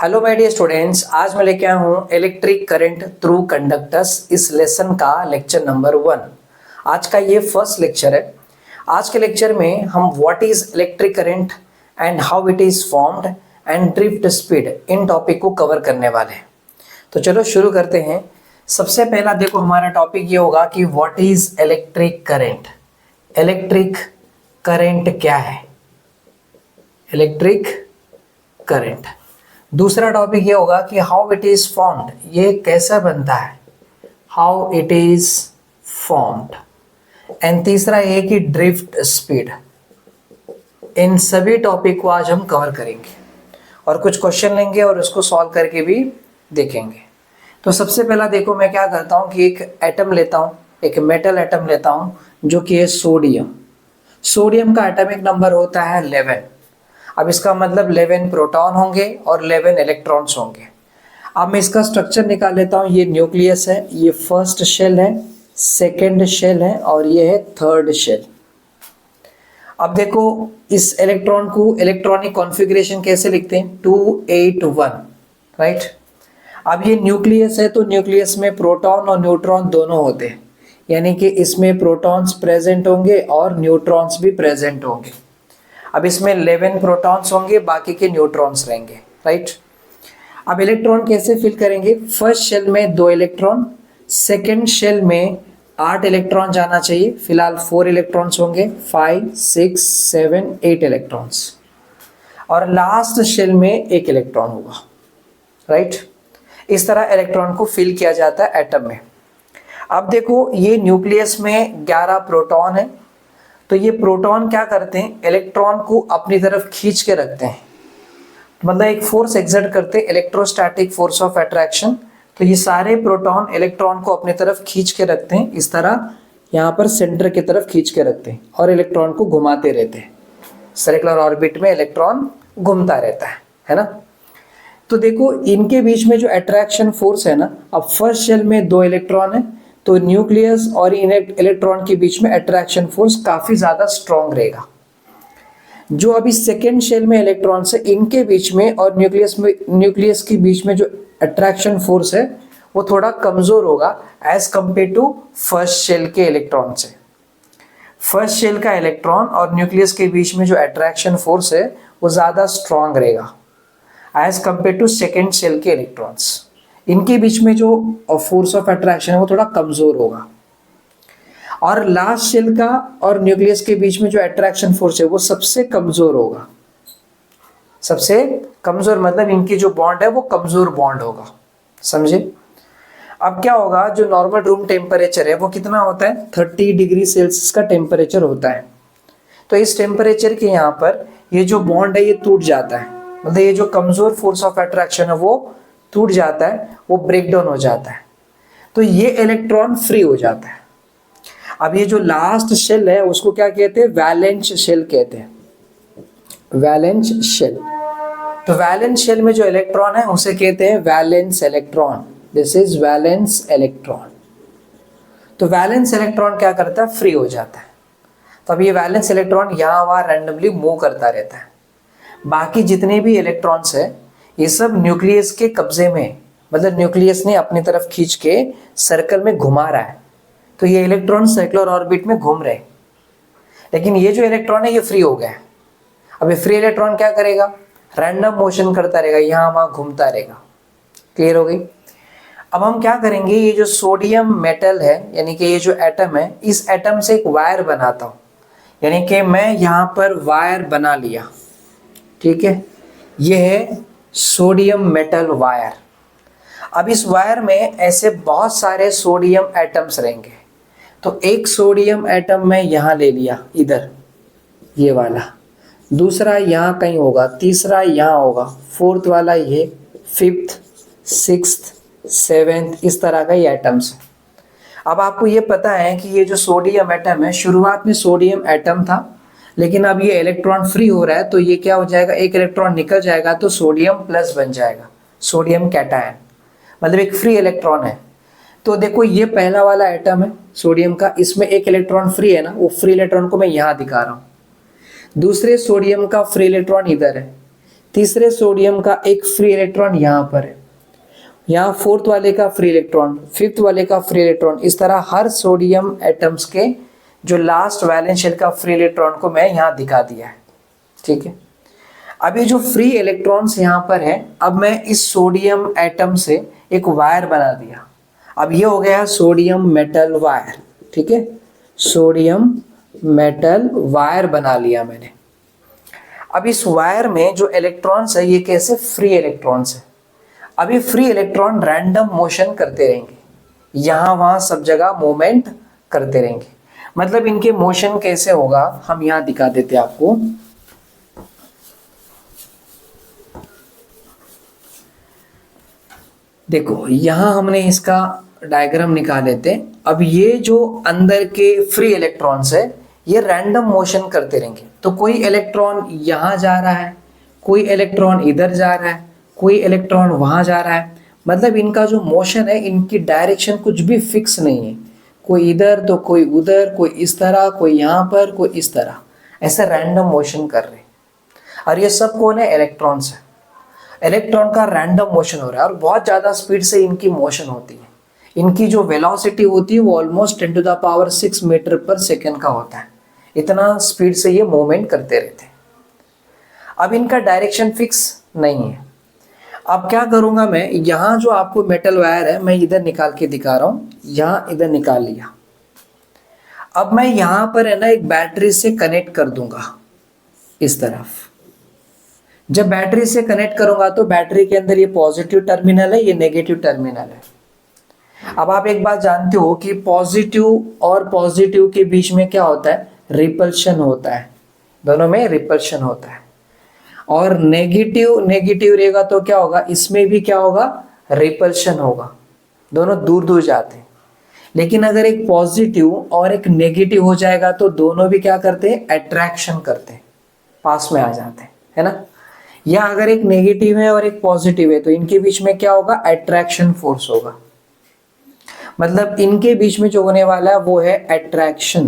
Hello my dear students, आज मैं लेके आया हूँ इलेक्ट्रिक करंट थ्रू कंडक्टर्स इस लेसन का लेक्चर नंबर 1। आज का ये फर्स्ट लेक्चर है। आज के लेक्चर में हम what is electric current and how it is formed and drift speed in topic को कवर करने वाले हैं। तो चलो शुरू करते हैं। सबसे पहला देखो हमारा टॉपिक ये होगा कि what is electric current. Electric current क्या है? Electric current. दूसरा टॉपिक ये होगा कि हाउ इट इज फॉर्म्ड, ये कैसा बनता है, how it is formed. And तीसरा ये कि ड्रिफ्ट स्पीड। इन सभी टॉपिक को आज हम कवर करेंगे और कुछ क्वेश्चन लेंगे और उसको सॉल्व करके भी देखेंगे। तो सबसे पहला देखो मैं क्या करता हूँ कि एक एटम लेता हूँ, एक मेटल एटम लेता हूँ जो कि है सोडियम। सोडियम का एटॉमिक नंबर होता है 11। अब इसका मतलब 11 प्रोटॉन होंगे और 11 इलेक्ट्रॉन्स होंगे। अब मैं इसका स्ट्रक्चर निकाल लेता हूँ। ये न्यूक्लियस है, ये फर्स्ट शेल है, सेकेंड शेल है और ये है थर्ड शेल। अब देखो इस इलेक्ट्रॉन को इलेक्ट्रॉनिक कॉन्फ़िगरेशन कैसे लिखते हैं, 281, राइट। अब ये न्यूक्लियस है तो न्यूक्लियस में प्रोटॉन और न्यूट्रॉन दोनों होते हैं, यानी कि इसमें प्रोटॉन्स प्रेजेंट होंगे और न्यूट्रॉन्स भी प्रेजेंट होंगे। अब इसमें 11 प्रोटॉन्स होंगे, बाकी के न्यूट्रॉन्स रहेंगे, राइट। अब इलेक्ट्रॉन कैसे फिल करेंगे? फर्स्ट शेल में 2 इलेक्ट्रॉन, सेकेंड शेल में 8 इलेक्ट्रॉन जाना चाहिए। फिलहाल 4 इलेक्ट्रॉन्स होंगे, 5, 6, 7, 8 इलेक्ट्रॉन्स और लास्ट शेल में 1 इलेक्ट्रॉन होगा, राइट। इस तरह इलेक्ट्रॉन को फिल किया जाता है एटम में। अब देखो ये न्यूक्लियस में 11 प्रोटॉन है, तो ये प्रोटॉन क्या करते हैं, इलेक्ट्रॉन को अपनी तरफ खींच के रखते हैं, मतलब एक फोर्स एक्सर्ट करते हैं, इलेक्ट्रोस्टैटिक फोर्स ऑफ अट्रैक्शन। तो ये सारे प्रोटॉन इलेक्ट्रॉन को अपनी तरफ खींच के रखते हैं, इस तरह यहाँ पर सेंटर की तरफ खींच के रखते हैं और इलेक्ट्रॉन को घुमाते रहते हैं। सर्कुलर ऑर्बिट में इलेक्ट्रॉन घूमता रहता है ना। तो देखो इनके बीच में जो अट्रैक्शन फोर्स है ना, अब फर्स्ट शेल में 2 इलेक्ट्रॉन है तो न्यूक्लियस और इलेक्ट्रॉन के बीच में अट्रैक्शन फोर्स काफी ज्यादा स्ट्रॉन्ग रहेगा। जो अभी सेकेंड शेल में इलेक्ट्रॉन्स है इनके बीच में और न्यूक्लियस के बीच में जो अट्रैक्शन फोर्स है वो थोड़ा कमजोर होगा as compare to first shell के इलेक्ट्रॉन से। फर्स्ट शेल का इलेक्ट्रॉन और न्यूक्लियस के बीच में जो अट्रैक्शन फोर्स है वो ज्यादा स्ट्रॉन्ग रहेगा as compare to second shell के इलेक्ट्रॉन्स। इनके बीच में जो फोर्स ऑफ अट्रैक्शन है वो थोड़ा कमजोर होगा। और लास्ट शेल का और न्यूक्लियस के बीच में जो अट्रैक्शन फोर्स है वो सबसे कमजोर होगा। सबसे कमजोर मतलब इनकी जो बॉन्ड है वो कमजोर बॉन्ड होगा, समझे। अब क्या होगा, जो नॉर्मल रूम टेम्परेचर है वो कितना होता है, 30 डिग्री सेल्सियस का टेम्परेचर होता है। तो इस टेम्परेचर के यहाँ पर ये जो बॉन्ड है ये टूट जाता है, मतलब ये जो कमजोर फोर्स ऑफ अट्रैक्शन है वो टूट जाता है, वो ब्रेक डाउन हो जाता है, तो ये इलेक्ट्रॉन फ्री हो जाता है। अब ये जो लास्ट शेल है उसको क्या कहते हैं, वैलेंस शेल कहते हैं, वैलेंस शेल। तो वैलेंस शेल में जो इलेक्ट्रॉन है उसे कहते हैं valence electron. This is valence electron. तो वैलेंस इलेक्ट्रॉन क्या करता है, फ्री हो जाता है। तो अब ये वैलेंस इलेक्ट्रॉन यहाँ वहाँ रैंडमली मूव करता रहता है। बाकी जितने भी इलेक्ट्रॉन्स है ये सब न्यूक्लियस के कब्जे में, मतलब न्यूक्लियस ने अपनी तरफ खींच के सर्कल में घुमा रहा है, तो ये इलेक्ट्रॉन सर्कुलर ऑर्बिट में घूम रहे हैं। लेकिन ये जो इलेक्ट्रॉन है ये फ्री हो गया। अब ये फ्री इलेक्ट्रॉन क्या करेगा, रैंडम मोशन करता रहेगा, यहाँ वहाँ घूमता रहेगा। क्लियर हो गई। अब हम क्या करेंगे, ये जो सोडियम मेटल है यानी कि ये जो एटम है, इस एटम से एक वायर बनाता हूँ, यानी कि मैं यहाँ पर वायर बना लिया, ठीक है। ये है सोडियम मेटल वायर। अब इस वायर में ऐसे बहुत सारे सोडियम एटम्स रहेंगे, तो एक सोडियम एटम मैं यहाँ ले लिया, इधर ये वाला, दूसरा यहाँ कहीं होगा, तीसरा यहाँ होगा, फोर्थ वाला ये, फिफ्थ, सिक्स्थ, सेवेंथ, इस तरह का ये एटम्स है। अब आपको ये पता है कि ये जो सोडियम एटम है शुरुआत में सोडियम एटम था, लेकिन अब ये इलेक्ट्रॉन फ्री हो रहा है तो ये क्या हो जाएगा, एक इलेक्ट्रॉन निकल जाएगा तो सोडियम प्लस बन जाएगा, सोडियम कैटायन, मतलब एक फ्री इलेक्ट्रॉन है। तो देखो ये पहला वाला एटम है सोडियम का, इसमें एक इलेक्ट्रॉन फ्री है ना, वो फ्री इलेक्ट्रॉन को मैं यहाँ दिखा रहा हूँ। दूसरे सोडियम का फ्री इलेक्ट्रॉन इधर है, तीसरे सोडियम का एक फ्री इलेक्ट्रॉन यहाँ पर है, यहाँ फोर्थ वाले का फ्री इलेक्ट्रॉन, फिफ्थ वाले का फ्री इलेक्ट्रॉन। इस तरह हर सोडियम एटम्स के जो लास्ट वैलेंस शेल का फ्री इलेक्ट्रॉन को मैं यहाँ दिखा दिया है, ठीक है। अब ये जो फ्री इलेक्ट्रॉन्स यहाँ पर है, अब मैं इस सोडियम एटम से एक वायर बना दिया। अब ये हो गया सोडियम मेटल वायर, ठीक है, सोडियम मेटल वायर बना लिया मैंने। अब इस वायर में जो इलेक्ट्रॉन्स है ये कैसे फ्री इलेक्ट्रॉन्स है। अब ये फ्री इलेक्ट्रॉन रैंडम मोशन करते रहेंगे, यहाँ वहाँ सब जगह मूवमेंट करते रहेंगे। मतलब इनके मोशन कैसे होगा हम यहाँ दिखा देते हैं आपको। देखो यहाँ हमने इसका डायग्राम निकाल लेते। अब ये जो अंदर के फ्री इलेक्ट्रॉन्स है ये रैंडम मोशन करते रहेंगे। तो कोई इलेक्ट्रॉन यहाँ जा रहा है, कोई इलेक्ट्रॉन इधर जा रहा है, कोई इलेक्ट्रॉन वहाँ जा रहा है। मतलब इनका जो मोशन है इनकी डायरेक्शन कुछ भी फिक्स नहीं है, कोई इधर तो कोई उधर, कोई इस तरह, कोई यहाँ पर, कोई इस तरह, ऐसे रैंडम मोशन कर रहे हैं। और ये सब कौन है? इलेक्ट्रॉन्स है। इलेक्ट्रॉन का रैंडम मोशन हो रहा है और बहुत ज़्यादा स्पीड से इनकी मोशन होती है। इनकी जो वेलोसिटी होती है वो ऑलमोस्ट 10⁶ मीटर पर सेकेंड का होता है। इतना स्पीड से ये मूवमेंट करते रहते हैं। अब इनका डायरेक्शन फिक्स नहीं है। अब क्या करूँगा मैं, यहाँ जो आपको मेटल वायर है मैं इधर निकाल के दिखा रहा हूँ, यहाँ इधर निकाल लिया। अब मैं यहाँ पर है ना एक बैटरी से कनेक्ट कर दूंगा इस तरफ। जब बैटरी से कनेक्ट करूंगा तो बैटरी के अंदर ये पॉजिटिव टर्मिनल है, ये नेगेटिव टर्मिनल है। अब आप एक बात जानते हो कि पॉजिटिव और पॉजिटिव के बीच में क्या होता है? रिपल्शन होता है, दोनों में रिपल्शन होता है। और नेगेटिव नेगेटिव रहेगा तो क्या होगा? इसमें भी क्या होगा? रिपल्शन होगा, दोनों दूर दूर जाते हैं। लेकिन अगर एक पॉजिटिव और एक नेगेटिव हो जाएगा तो दोनों भी क्या करते हैं? अट्रैक्शन करते हैं, पास में आ जाते हैं, है ना। या अगर एक नेगेटिव है और एक पॉजिटिव है तो इनके बीच में क्या होगा? अट्रैक्शन फोर्स होगा। मतलब इनके बीच में जो होने वाला है वो है अट्रैक्शन,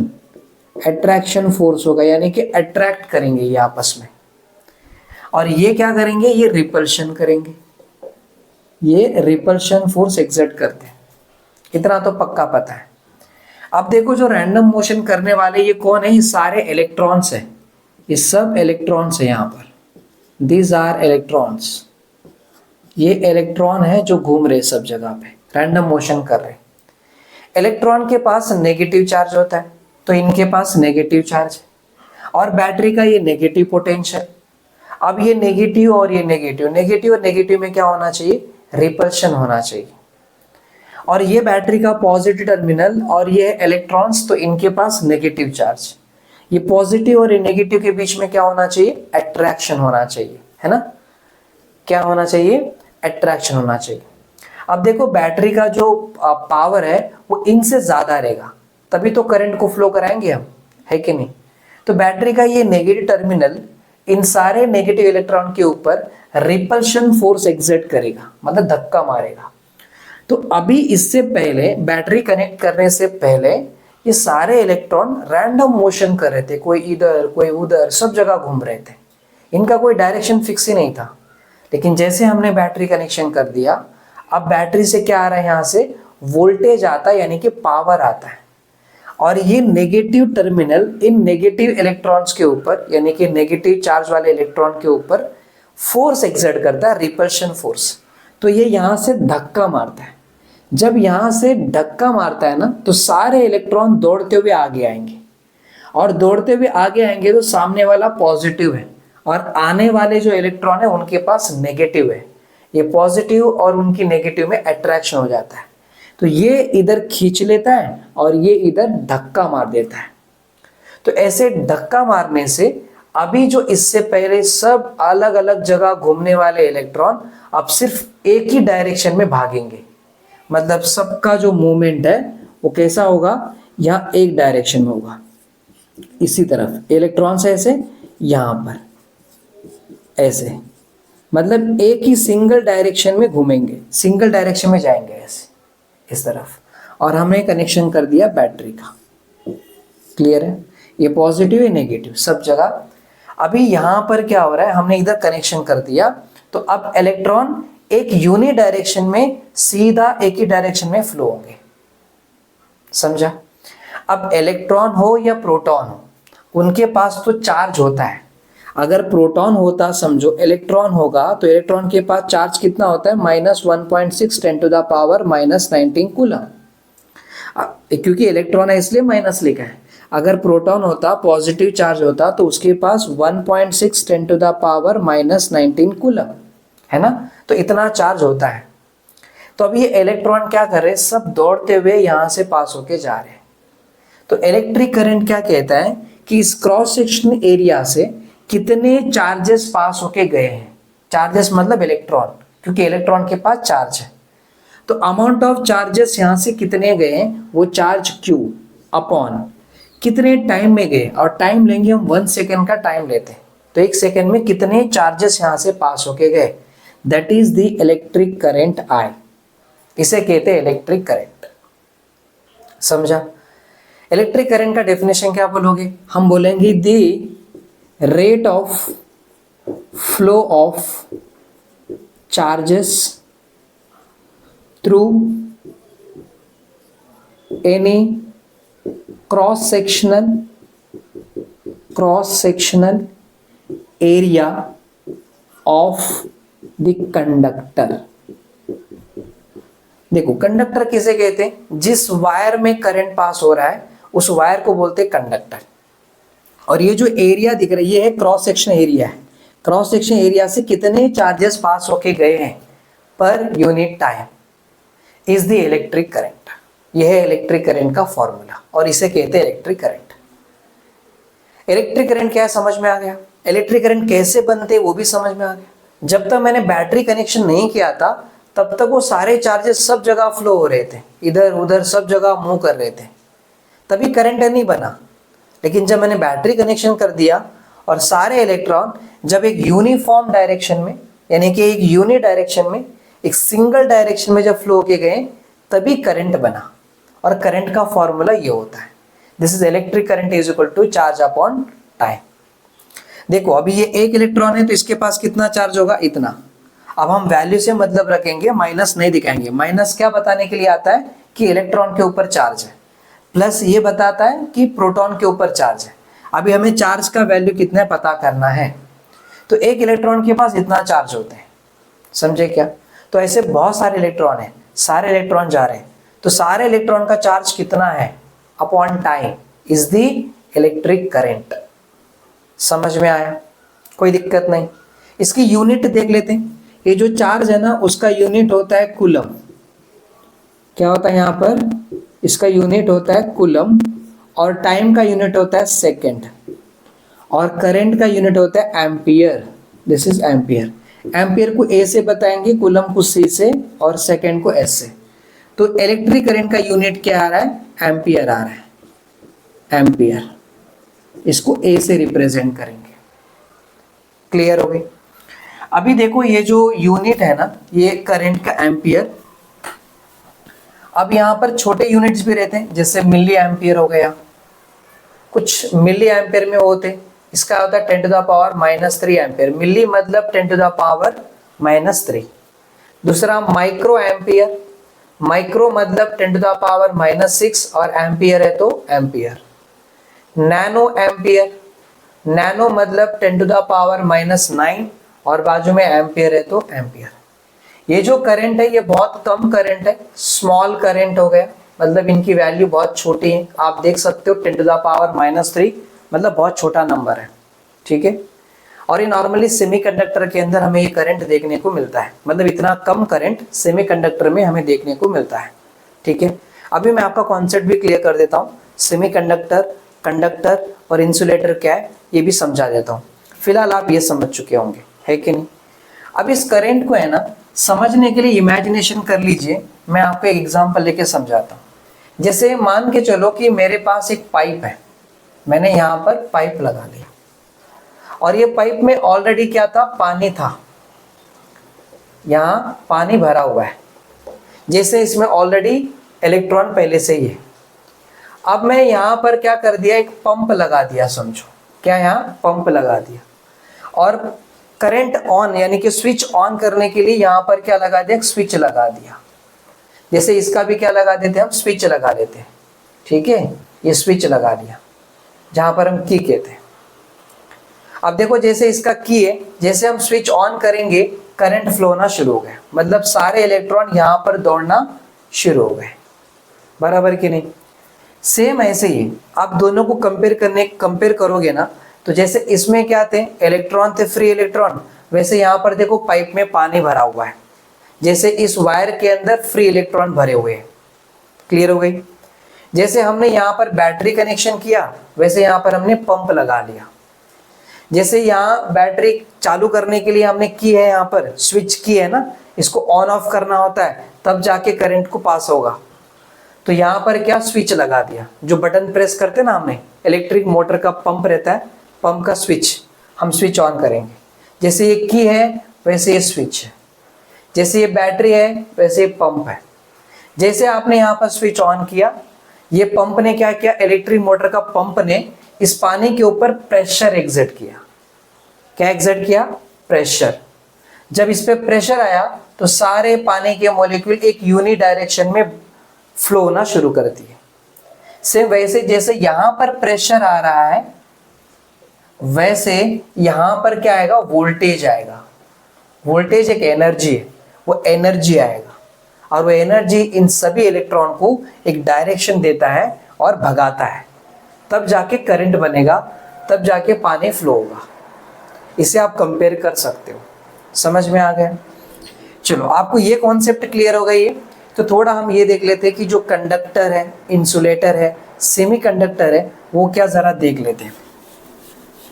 अट्रैक्शन फोर्स होगा, यानी कि अट्रैक्ट करेंगे ये आपस में। और ये क्या करेंगे? ये रिपल्शन करेंगे, ये रिपल्शन फोर्स एग्जर्ट करते हैं। इतना तो पक्का पता है। अब देखो जो रैंडम मोशन करने वाले ये कौन है? ये सारे इलेक्ट्रॉन्स हैं, ये सब इलेक्ट्रॉन्स है यहाँ पर। These are electrons। ये इलेक्ट्रॉन है जो घूम रहे सब जगह पे, रैंडम मोशन कर रहे। इलेक्ट्रॉन के पास नेगेटिव चार्ज होता है तो इनके पास नेगेटिव चार्ज है, और बैटरी का ये नेगेटिव पोटेंशियल। अब ये नेगेटिव और ये नेगेटिव, नेगेटिव और नेगेटिव में क्या होना चाहिए? रिपल्शन होना चाहिए। और ये बैटरी का पॉजिटिव टर्मिनल और ये इलेक्ट्रॉन्स, तो इनके पास नेगेटिव चार्ज। ये पॉजिटिव और नेगेटिव के बीच में क्या होना चाहिए? अट्रैक्शन होना चाहिए, है ना। क्या होना चाहिए? अट्रैक्शन होना चाहिए। अब देखो बैटरी का जो पावर है वो इनसे ज्यादा रहेगा, तभी तो करंट को फ्लो कराएंगे हम, है कि नहीं। तो बैटरी का ये नेगेटिव टर्मिनल इन सारे नेगेटिव इलेक्ट्रॉन के ऊपर रिपल्शन फोर्स एग्जर्ट करेगा, मतलब धक्का मारेगा। तो अभी इससे पहले बैटरी कनेक्ट करने से पहले ये सारे इलेक्ट्रॉन रैंडम मोशन कर रहे थे, कोई इधर कोई उधर, सब जगह घूम रहे थे। इनका कोई डायरेक्शन फिक्स ही नहीं था। लेकिन जैसे हमने बैटरी कनेक्शन कर दिया, अब बैटरी से क्या आ रहा है? यहाँ से वोल्टेज आता है, यानी कि पावर आता है। और ये negative terminal in negative electrons के ऊपर, यानी कि नेगेटिव चार्ज वाले इलेक्ट्रॉन के ऊपर फोर्स एक्सर्ट करता है, रिपल्शन फोर्स। तो ये यहाँ से धक्का मारता है। जब यहाँ से धक्का मारता है ना तो सारे इलेक्ट्रॉन दौड़ते हुए आगे आएंगे, और दौड़ते हुए आगे आएंगे तो सामने वाला पॉजिटिव है और आने वाले जो इलेक्ट्रॉन है उनके पास नेगेटिव है। ये पॉजिटिव और उनकी नेगेटिव में अट्रैक्शन हो जाता है, तो ये इधर खींच लेता है और ये इधर धक्का मार देता है। तो ऐसे धक्का मारने से अभी जो इससे पहले सब अलग अलग जगह घूमने वाले इलेक्ट्रॉन अब सिर्फ एक ही डायरेक्शन में भागेंगे। मतलब सबका जो मूवमेंट है वो कैसा होगा? यहाँ एक डायरेक्शन में होगा, इसी तरफ इलेक्ट्रॉन्स ऐसे, यहाँ पर ऐसे, मतलब एक ही सिंगल डायरेक्शन में घूमेंगे, सिंगल डायरेक्शन में जाएंगे ऐसे इस तरफ। और हमने कनेक्शन कर दिया बैटरी का। क्लियर है? ये पॉजिटिव है नेगेटिव सब जगह। अभी यहाँ पर क्या हो रहा है, हमने इधर कनेक्शन कर दिया, तो अब इलेक्ट्रॉन एक यूनि डायरेक्शन में सीधा एक ही डायरेक्शन में फ्लो होंगे, समझा। अब इलेक्ट्रॉन हो या प्रोटॉन हो, उनके पास तो चार्ज होता है। अगर प्रोटॉन होता, समझो इलेक्ट्रॉन होगा, तो इलेक्ट्रॉन के पास चार्ज कितना होता है, -1.6 10⁻⁻19 कूलम। क्योंकि इलेक्ट्रॉन है इसलिए माइनस लिखा है। अगर प्रोटॉन होता, पॉजिटिव चार्ज होता, तो उसके पास 1.6 10⁻⁻19 कूलम, है ना। तो इतना चार्ज होता है। तो अब ये इलेक्ट्रॉन क्या कर रहे हैं, सब दौड़ते हुए यहां से पास होके जा रहे हैं। तो इलेक्ट्रिक करंट क्या कहता है कि इस क्रॉस सेक्शन एरिया से कितने चार्जेस पास होके गए हैं। चार्जेस मतलब इलेक्ट्रॉन, क्योंकि इलेक्ट्रॉन के पास चार्ज है। तो अमाउंट ऑफ चार्जेस यहां से कितने गए हैं, वो चार्ज Q अपॉन कितने टाइम में गए, और टाइम लेंगे हम 1 सेकेंड का टाइम लेते हैं। तो 1 सेकेंड में कितने चार्जेस यहां से पास होके गए, that is the electric current I। इसे कहते हैं इलेक्ट्रिक करंट, समझा। इलेक्ट्रिक करंट का डेफिनेशन क्या बोलोगे, हम बोलेंगे the rate of flow of charges through any cross sectional area of the conductor. देखो कंडक्टर किसे कहते हैं, जिस वायर में करंट पास हो रहा है उस वायर को बोलते हैं कंडक्टर। और ये जो एरिया दिख रहा है, ये है क्रॉस सेक्शन एरिया है। क्रॉस सेक्शन एरिया से कितने चार्जेस पास होके गए हैं पर unit time is the electric current. यह है इलेक्ट्रिक करंट का फॉर्मूला, और इसे कहते हैं इलेक्ट्रिक करंट। इलेक्ट्रिक करंट क्या है समझ में आ गया। इलेक्ट्रिक करंट कैसे बनते वो भी समझ में आ गया। जब तक मैंने बैटरी कनेक्शन नहीं किया था तब तक वो सारे चार्जेस सब जगह फ्लो हो रहे थे, इधर उधर सब जगह मूव कर रहे थे, तभी करंट नहीं बना। लेकिन जब मैंने बैटरी कनेक्शन कर दिया और सारे इलेक्ट्रॉन जब एक यूनिफॉर्म डायरेक्शन में, यानी कि एक यूनि डायरेक्शन में, एक सिंगल डायरेक्शन में जब फ्लो के गए, तभी करंट बना। और करंट का फॉर्मूला ये होता है, this is electric current is equal to charge upon time. देखो अभी ये एक इलेक्ट्रॉन है तो इसके पास कितना चार्ज होगा, इतना। अब हम वैल्यू से मतलब रखेंगे, माइनस नहीं दिखाएंगे। माइनस क्या बताने के लिए आता है कि इलेक्ट्रॉन के ऊपर चार्ज है, प्लस ये बताता है कि प्रोटॉन के ऊपर चार्ज है। अभी हमें चार्ज का वैल्यू कितना है पता करना है। तो एक इलेक्ट्रॉन के पास इतना चार्ज होता है, समझे क्या। तो ऐसे बहुत सारे इलेक्ट्रॉन है, सारे इलेक्ट्रॉन जा रहे हैं, तो सारे इलेक्ट्रॉन का चार्ज कितना है upon time is the electric current. समझ में आया, कोई दिक्कत नहीं। इसकी यूनिट देख लेते हैं। ये जो चार्ज है ना उसका यूनिट होता है कूलम। क्या होता है यहाँ पर, इसका यूनिट होता है कूलम, और टाइम का यूनिट होता है सेकेंड, और करंट का यूनिट होता है ampere. This is ampere. Ampere को ए से बताएंगे, कूलम को सी से, और सेकेंड को एस से। तो इलेक्ट्रिक करंट का यूनिट क्या आ रहा है, एम्पियर आ रहा है, एम्पियर। इसको ए से रिप्रेजेंट करेंगे। क्लियर हो गई। अभी देखो ये जो यूनिट है ना, ये करंट का एम्पियर। अब यहाँ पर छोटे यूनिट्स भी रहते हैं, जैसे मिली एम्पियर हो गया, कुछ मिली एम्पियर में होते। इसका होता है 10⁻³ एम्पियर। मिली मतलब 10⁻³ दूसरा माइक्रो एम्पियर, माइक्रो मतलब 10⁻⁻6, और एम्पियर है तो एम्पियर। नैनो एम्पियर, नैनो मतलब 10⁻⁻9, और बाजू में एम्पियर है तो एम्पियर। ये जो करंट है ये बहुत कम करंट है, स्मॉल करंट हो गया, मतलब इनकी वैल्यू बहुत छोटी है। आप देख सकते हो 10⁻³ मतलब बहुत छोटा नंबर है, ठीक है। और ये नॉर्मली सेमीकंडक्टर के अंदर हमें ये करंट देखने को मिलता है, मतलब इतना कम करंट सेमीकंडक्टर में हमें देखने को मिलता है, ठीक है। अभी मैं आपका कॉन्सेप्ट भी क्लियर कर देता हूँ। सेमीकंडक्टर, कंडक्टर और इंसुलेटर क्या है ये भी समझा देता हूँ। फिलहाल आप ये समझ चुके होंगे, है कि नहीं। अब इस करंट को है ना समझने के लिए इमेजिनेशन कर लीजिए। मैं आपको एक एग्जांपल लेके समझाता हूँ। जैसे मान के चलो कि मेरे पास एक पाइप है, मैंने यहाँ पर पाइप लगा लिया, और ये पाइप में ऑलरेडी क्या था, पानी था। यहाँ पानी भरा हुआ है, जैसे इसमें ऑलरेडी इलेक्ट्रॉन पहले से ही है। अब मैं यहाँ पर क्या कर दिया, एक पंप लगा दिया समझो। क्या यहाँ पंप लगा दिया, और करंट ऑन यानी कि स्विच ऑन करने के लिए यहाँ पर क्या लगा दिया, स्विच लगा दिया। जैसे इसका भी क्या लगा देते हैं हम, स्विच लगा देते हैं, ठीक है, ये स्विच लगा दिया जहां पर हम की कहते हैं। अब देखो जैसे इसका की है, जैसे हम स्विच ऑन करेंगे करंट फ्लो होना शुरू हो गया, मतलब सारे इलेक्ट्रॉन यहां पर दौड़ना शुरू हो गए, बराबर कि नहीं। सेम ऐसे ही आप दोनों को कंपेयर करोगे ना, तो जैसे इसमें क्या थे, इलेक्ट्रॉन थे, फ्री इलेक्ट्रॉन, वैसे यहाँ पर देखो पाइप में पानी भरा हुआ है, जैसे इस वायर के अंदर फ्री इलेक्ट्रॉन भरे हुए हैं। क्लियर हो गई। जैसे हमने यहाँ पर बैटरी कनेक्शन किया, वैसे यहाँ पर हमने पंप लगा लिया। जैसे यहाँ बैटरी चालू करने के लिए हमने की है, यहाँ पर स्विच की है ना, इसको ऑन ऑफ करना होता है तब जाके करंट को पास होगा। तो यहाँ पर क्या स्विच लगा दिया, जो बटन प्रेस करते ना हमने, इलेक्ट्रिक मोटर का पंप रहता है, पंप का स्विच, हम स्विच ऑन करेंगे। जैसे ये की है वैसे ये स्विच है, जैसे ये बैटरी है वैसे ये पंप है। जैसे आपने यहाँ पर स्विच ऑन किया, ये पंप ने क्या किया, इलेक्ट्रिक मोटर का पंप ने इस पानी के ऊपर प्रेशर एग्जर्ट किया। क्या एग्जर्ट किया, प्रेशर। जब इस पे प्रेशर आया तो सारे पानी के मॉलिक्यूल एक यूनि डायरेक्शन में फ्लो होना शुरू कर दिए। सेम वैसे जैसे यहां पर प्रेशर आ रहा है, वैसे यहां पर क्या आएगा, वोल्टेज आएगा। वोल्टेज एक एनर्जी है, वो एनर्जी आएगा, और वो एनर्जी इन सभी इलेक्ट्रॉन को एक डायरेक्शन देता है और भगाता है, तब जाके करंट बनेगा, तब जाके पानी फ्लो होगा। इसे आप कंपेयर कर सकते हो। समझ में आ गया। चलो आपको ये कॉन्सेप्ट क्लियर हो गई है, तो थोड़ा हम ये देख लेते हैं कि जो कंडक्टर है, इंसुलेटर है, सेमीकंडक्टर है, वो क्या जरा देख लेते हैं।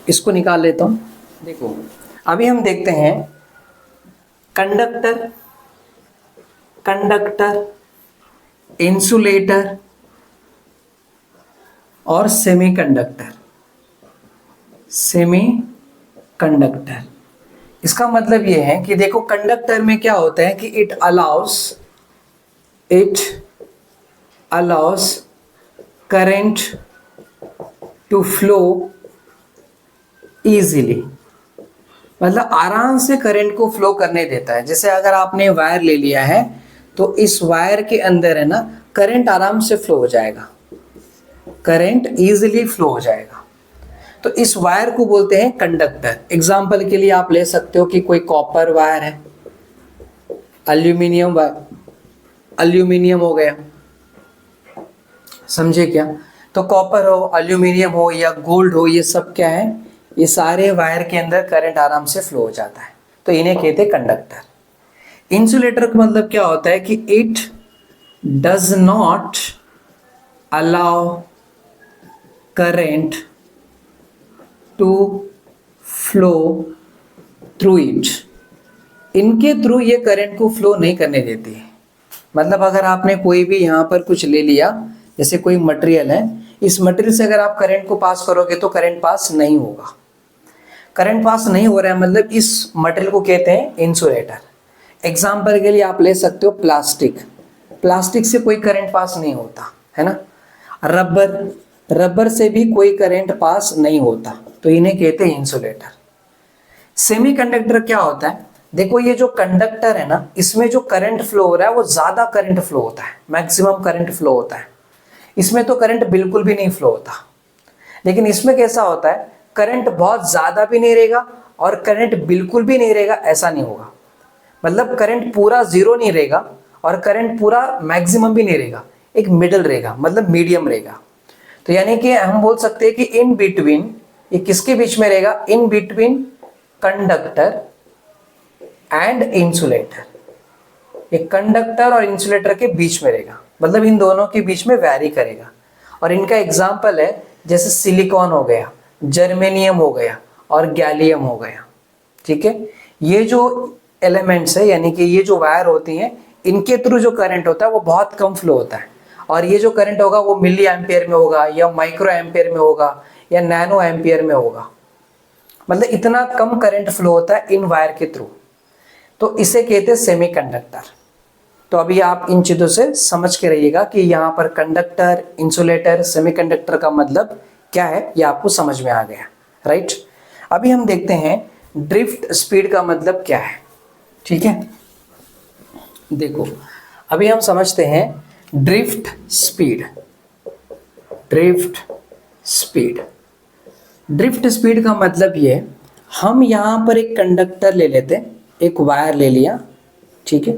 इसको निकाल लेता हूं। देखो अभी हम देखते हैं कंडक्टर, इंसुलेटर और सेमीकंडक्टर। इसका मतलब ये है कि देखो कंडक्टर में क्या होता है कि it allows current to flow easily, मतलब आराम से करंट को फ्लो करने देता है। जैसे अगर आपने वायर ले लिया है तो इस वायर के अंदर है ना, करंट आराम से फ्लो हो जाएगा, करंट इजीली फ्लो हो जाएगा। तो इस वायर को बोलते हैं कंडक्टर। एग्जाम्पल के लिए आप ले सकते हो कि कोई कॉपर वायर है, एल्यूमिनियम हो गया, समझे क्या। तो कॉपर हो, एल्यूमिनियम हो या गोल्ड हो, ये सब क्या है, ये सारे वायर के अंदर करंट आराम से फ्लो हो जाता है, तो इन्हें कहते हैं कंडक्टर। इंसुलेटर का मतलब क्या होता है कि it does not allow current to flow through it, इनके थ्रू ये करंट को फ्लो नहीं करने देती है। मतलब अगर आपने कोई भी यहाँ पर कुछ ले लिया, जैसे कोई मटेरियल है, इस मटेरियल से अगर आप करंट को पास करोगे तो करंट पास नहीं होगा। करंट पास नहीं हो रहा है मतलब इस मटेरियल को कहते हैं इंसुलेटर। एग्जाम्पल के लिए आप ले सकते हो प्लास्टिक से कोई करंट पास नहीं होता है ना। रबर से भी कोई करंट पास नहीं होता, तो इन्हें कहते हैं इंसुलेटर। सेमीकंडक्टर क्या होता है, देखो ये जो कंडक्टर है ना, इसमें जो करंट फ्लो हो रहा है वो ज्यादा करंट फ्लो होता है, मैक्सिमम करंट फ्लो होता है। इसमें तो करंट बिल्कुल भी नहीं फ्लो होता। लेकिन इसमें कैसा होता है, करंट बहुत ज्यादा भी नहीं रहेगा और करंट बिल्कुल भी नहीं रहेगा, ऐसा नहीं होगा। मतलब करंट पूरा जीरो नहीं रहेगा और करंट पूरा मैक्सिमम भी नहीं रहेगा, एक मिडल रहेगा, मतलब मीडियम रहेगा। तो यानी कि हम बोल सकते हैं कि इन बिटवीन, ये किसके बीच में रहेगा, in between conductor and insulator, ये कंडक्टर और इंसुलेटर के बीच में रहेगा, मतलब इन दोनों के बीच में वैरी करेगा। और इनका एग्जाम्पल है जैसे सिलिकॉन हो गया, जर्मेनियम हो गया और गैलियम हो गया। ठीक है, ये जो एलिमेंट्स है यानी कि ये जो वायर होती हैं, इनके थ्रू जो करंट होता है वो बहुत कम फ्लो होता है। और ये जो करंट होगा वो मिली एम्पियर में होगा या माइक्रो एम्पियर में होगा या नैनो एम्पियर में होगा, मतलब इतना कम करंट फ्लो होता है इन वायर के थ्रू। तो इसे कहते हैं सेमीकंडक्टर। तो अभी आप इन चीजों से समझ के रहिएगा कि यहाँ पर कंडक्टर, इंसुलेटर, सेमीकंडक्टर का मतलब क्या है, ये आपको समझ में आ गया। राइट। अभी हम देखते हैं ड्रिफ्ट स्पीड का मतलब क्या है। ठीक है, देखो अभी हम समझते हैं drift speed. Drift speed, drift speed का मतलब ये, हम यहाँ पर एक कंडक्टर ले लेते हैं, एक वायर ले लिया, ठीक है।